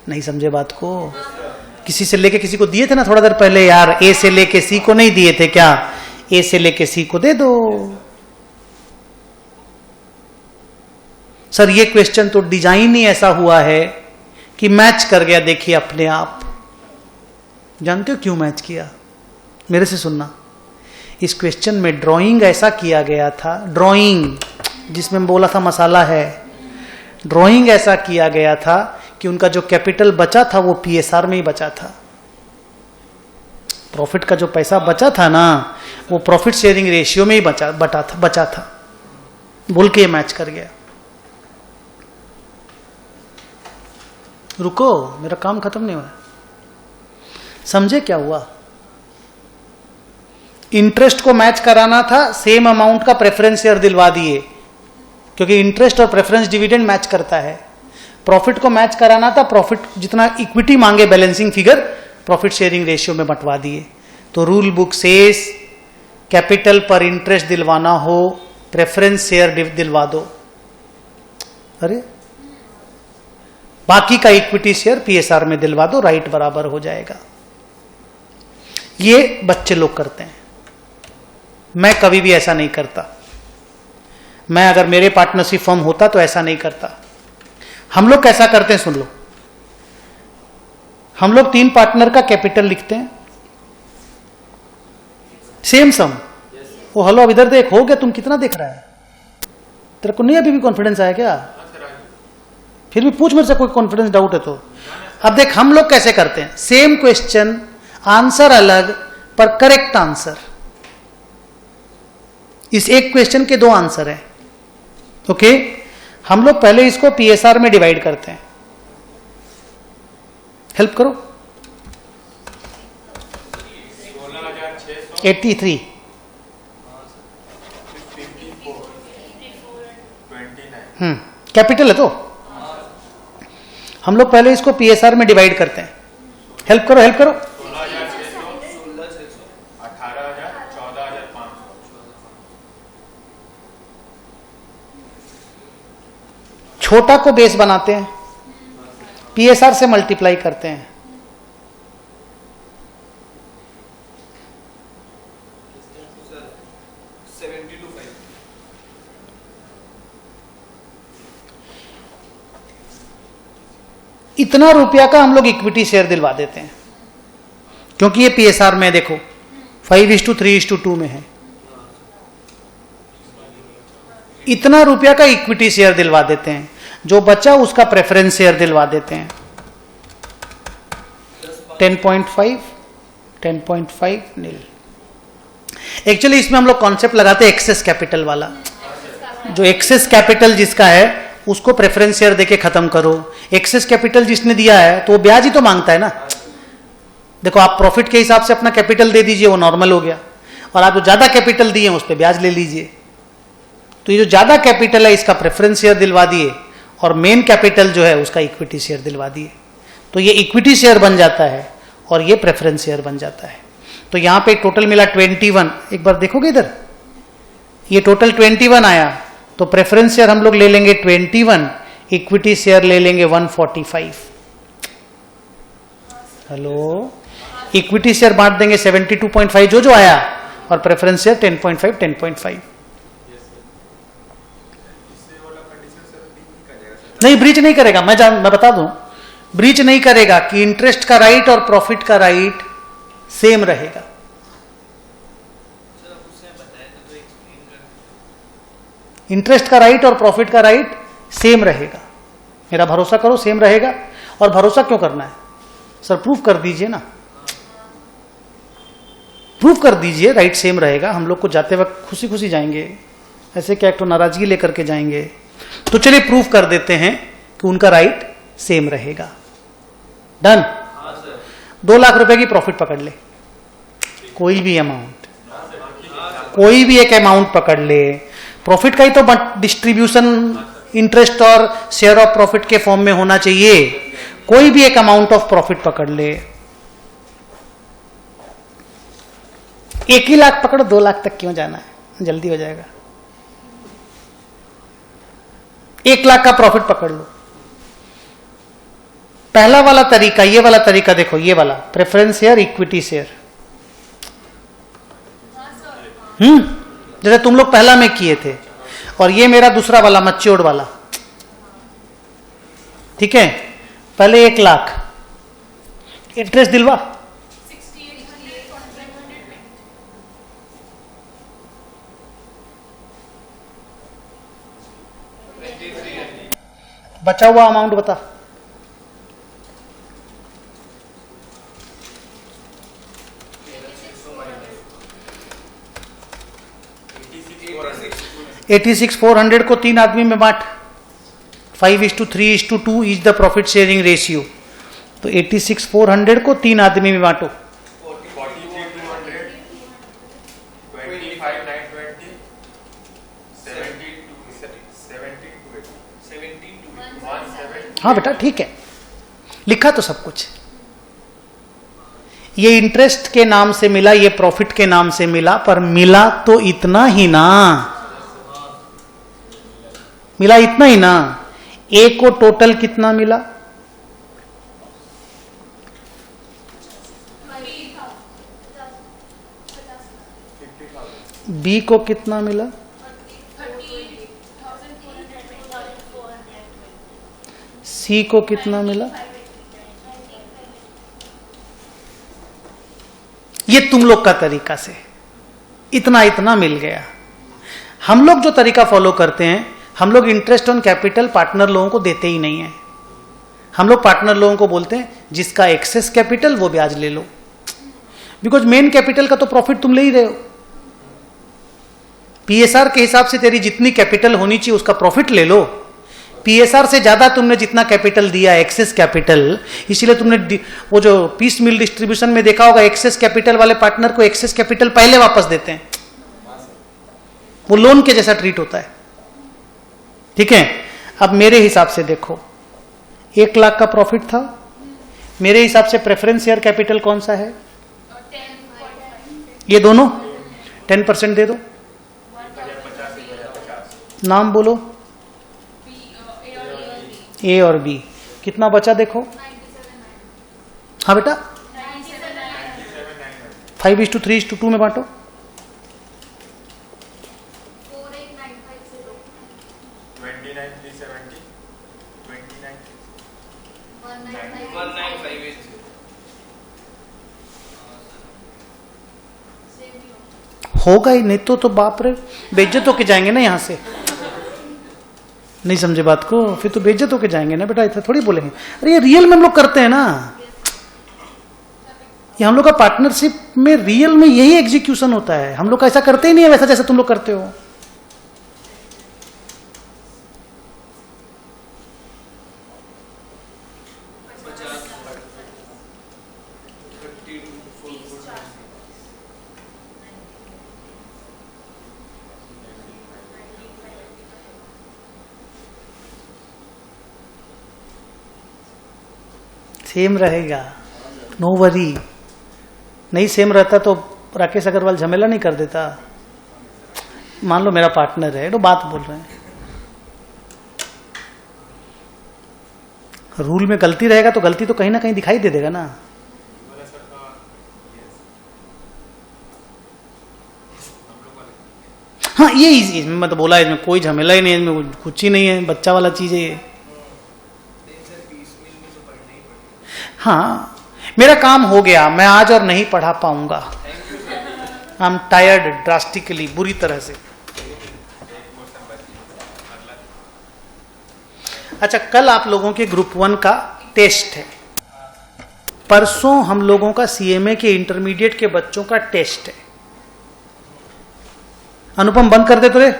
नहीं समझे बात को? किसी से लेके किसी को दिए थे ना थोड़ा देर पहले, यार ए से लेके सी को नहीं दिए थे क्या? ए से लेके सी को दे दो। सर ये क्वेश्चन तो डिजाइन ही ऐसा हुआ है कि मैच कर गया, देखिए अपने आप। जानते हो क्यों मैच किया? मेरे से सुनना। इस क्वेश्चन में ड्राइंग ऐसा किया गया था, ड्राइंग जिसमें बोला था मसाला है, ड्राइंग ऐसा किया गया था कि उनका जो कैपिटल बचा था वो पीएसआर में ही बचा था। प्रॉफिट का जो पैसा बचा था ना, वो प्रॉफिट शेयरिंग रेशियो में ही बचा था बोल के मैच कर गया। रुको, मेरा काम खत्म नहीं हुआ। समझे क्या हुआ? इंटरेस्ट को मैच कराना था, सेम अमाउंट का प्रेफरेंस शेयर दिलवा दिए, क्योंकि इंटरेस्ट और प्रेफरेंस डिविडेंड मैच करता है। प्रॉफिट को मैच कराना था, प्रॉफिट जितना इक्विटी मांगे balancing figure profit sharing ratio में बंटवा दिए। तो रूल बुक सेस कैपिटल पर इंटरेस्ट दिलवाना हो, प्रेफरेंस शेयर दिलवा दो। अरे बाकी का इक्विटी शेयर पीएसआर में दिलवा दो, राइट बराबर हो जाएगा। ये बच्चे लोग करते हैं, मैं कभी भी ऐसा नहीं करता। मैं अगर मेरे पार्टनरशिप फर्म होता तो ऐसा नहीं करता। हम लोग कैसा करते हैं सुन लो। हम लोग 3 पार्टनर का कैपिटल लिखते हैं, सेम सम। वो हेलो अब इधर देख, हो गया? तुम कितना देख रहा है? तेरे को नहीं अभी भी कॉन्फिडेंस आया क्या? फिर भी पूछ मेरे से, कोई कॉन्फिडेंस डाउट है तो। अब देख हम लोग कैसे करते हैं, सेम क्वेश्चन, आंसर अलग पर करेक्ट आंसर। इस एक क्वेश्चन के 2 आंसर है। ओके, हम लोग पहले इसको पीएसआर में डिवाइड करते हैं। हेल्प करो। 83 कैपिटल है तो हम लोग पहले इसको पीएसआर में डिवाइड करते हैं। हेल्प करो, हेल्प करो। 16,000, 14,000, 15,000। छोटा को बेस बनाते हैं, पीएसआर से मल्टीप्लाई करते हैं। इतना रुपया का हम लोग इक्विटी शेयर दिलवा देते हैं, क्योंकि ये पीएसआर में देखो 5:3:2 में है। इतना रुपया का इक्विटी शेयर दिलवा देते हैं, जो बचा उसका प्रेफरेंस शेयर दिलवा देते हैं। 10.5 नील। एक्चुअली इसमें हम लोग कॉन्सेप्ट लगाते हैं एक्सेस कैपिटल वाला। जो एक्सेस कैपिटल जिसका है उसको प्रेफरेंस शेयर देके खत्म करो। एक्सेस कैपिटल जिसने दिया है तो वो ब्याज ही तो मांगता है ना। देखो आप प्रॉफिट के हिसाब से अपना कैपिटल दे दीजिए, वो नॉर्मल हो गया, और आप जो ज्यादा कैपिटल दिए उस पर ब्याज ले लीजिए। तो ये जो ज्यादा कैपिटल है इसका प्रेफरेंस शेयर दिलवा दिए, और मेन कैपिटल जो है उसका इक्विटी शेयर दिलवा दिए। तो ये इक्विटी शेयर बन जाता है और ये प्रेफरेंस शेयर बन जाता है। तो यहां पे टोटल मिला 21। एक बार देखोगे इधर, ये टोटल 21 आया, तो प्रेफरेंस शेयर हम लोग ले लेंगे 21, इक्विटी शेयर ले लेंगे 145। हेलो, इक्विटी शेयर बांट देंगे 72.5 जो आया, और प्रेफरेंस शेयर 10.5। नहीं, ब्रीच नहीं करेगा। मैं बता दूं, ब्रीच नहीं करेगा कि इंटरेस्ट का राइट और प्रॉफिट का राइट सेम रहेगा। इंटरेस्ट का राइट और प्रॉफिट का राइट सेम रहेगा। मेरा भरोसा करो, सेम रहेगा। और भरोसा क्यों करना है सर? प्रूफ कर दीजिए ना, प्रूफ कर दीजिए राइट सेम रहेगा। हम लोग को जाते वक्त खुशी खुशी जाएंगे, ऐसे क्या एक तो नाराजगी लेकर के जाएंगे। तो चलिए प्रूफ कर देते हैं कि उनका राइट सेम रहेगा। डन। 2 लाख रुपए की प्रॉफिट पकड़ ले, कोई भी अमाउंट, कोई भी एक अमाउंट पकड़ ले। प्रॉफिट का ही तो डिस्ट्रीब्यूशन इंटरेस्ट और शेयर ऑफ प्रॉफिट के फॉर्म में होना चाहिए। कोई भी एक अमाउंट ऑफ प्रॉफिट पकड़ ले। 1 ही लाख पकड़ो, 2 लाख तक क्यों जाना है, जल्दी हो जाएगा। 1 लाख का प्रॉफिट पकड़ लो। पहला वाला तरीका, ये वाला तरीका देखो, ये वाला प्रेफरेंस शेयर, इक्विटी शेयर। जैसे तुम लोग पहला में किए थे, और ये मेरा दूसरा वाला मैच्योर्ड वाला, ठीक है। पहले 1 लाख इंटरेस्ट दिलवा, 68,500 बचा हुआ अमाउंट बता। $86,400 को 3 आदमी में बांट, 5:3:2 is the profit sharing ratio. तो 86,400 को 3 आदमी में बांटो। 43,200, 25,920, 17,280, हाँ बेटा ठीक है, लिखा तो सब कुछ। ये इंटरेस्ट के नाम से मिला, ये प्रॉफिट के नाम से मिला, पर मिला तो इतना ही ना, मिला इतना ही ना। ए को टोटल कितना मिला? बी को कितना मिला? 30,400, सी को कितना मिला? ये तुम लोग का तरीका से इतना इतना मिल गया। हम लोग जो तरीका फॉलो करते हैं, हम लोग इंटरेस्ट ऑन कैपिटल पार्टनर लोगों को देते ही नहीं है। हम लोग पार्टनर लोगों को बोलते हैं जिसका एक्सेस कैपिटल वो ब्याज ले लो, बिकॉज मेन कैपिटल का तो प्रॉफिट तुम ले ही रहे हो। पीएसआर के हिसाब से तेरी जितनी कैपिटल होनी चाहिए उसका प्रॉफिट ले लो। पीएसआर से ज्यादा तुमने जितना कैपिटल दिया एक्सेस कैपिटल, इसीलिए तुमने वो जो पीस मिल डिस्ट्रीब्यूशन में देखा होगा, एक्सेस कैपिटल वाले पार्टनर को एक्सेस कैपिटल पहले वापस देते हैं, वो लोन के जैसा ट्रीट होता है, ठीक है। अब मेरे हिसाब से देखो, 1 लाख का प्रॉफिट था, मेरे हिसाब से प्रेफरेंस शेयर कैपिटल कौन सा है? 10.5, ये दोनों 10% दे दो। नाम बोलो, ए और बी। कितना बचा देखो? 97,900, हाँ बेटा, 97,900, 5:3:2 में बांटो। 48,950, 29,370, 29, 19,950, सेम ही होगा। होगा ही नहीं तो बाप रे, बेइज्जत होके जाएंगे ना यहाँ से। नहीं समझे बात को? फिर तो बेइज्जत होके जाएंगे ना बेटा, इतना थोड़ी बोलेंगे। अरे ये रियल में हम लोग करते हैं ना, ये हम लोग का पार्टनरशिप में रियल में यही एग्जीक्यूशन होता है। हम लोग का ऐसा करते ही नहीं है वैसा जैसा तुम लोग करते हो। सेम रहेगा, नो वरी। नहीं सेम रहता तो राकेश अग्रवाल झमेला नहीं कर देता। मान लो मेरा पार्टनर है, तो बात बोल रहे हैं, रूल में गलती रहेगा तो गलती तो कहीं ना कहीं दिखाई दे देगा ना। हाँ ये मैं तो बोला, इसमें कोई झमेला ही नहीं है, इसमें कुछ ही नहीं है, बच्चा वाला चीज है ये। हाँ मेरा काम हो गया, मैं आज और नहीं पढ़ा पाऊंगा। आई एम टायर्ड ड्रास्टिकली, बुरी तरह से। अच्छा, कल आप लोगों के ग्रुप 1 का टेस्ट है, परसों हम लोगों का सीएमए के इंटरमीडिएट के बच्चों का टेस्ट है। अनुपम बंद कर दे तो रे।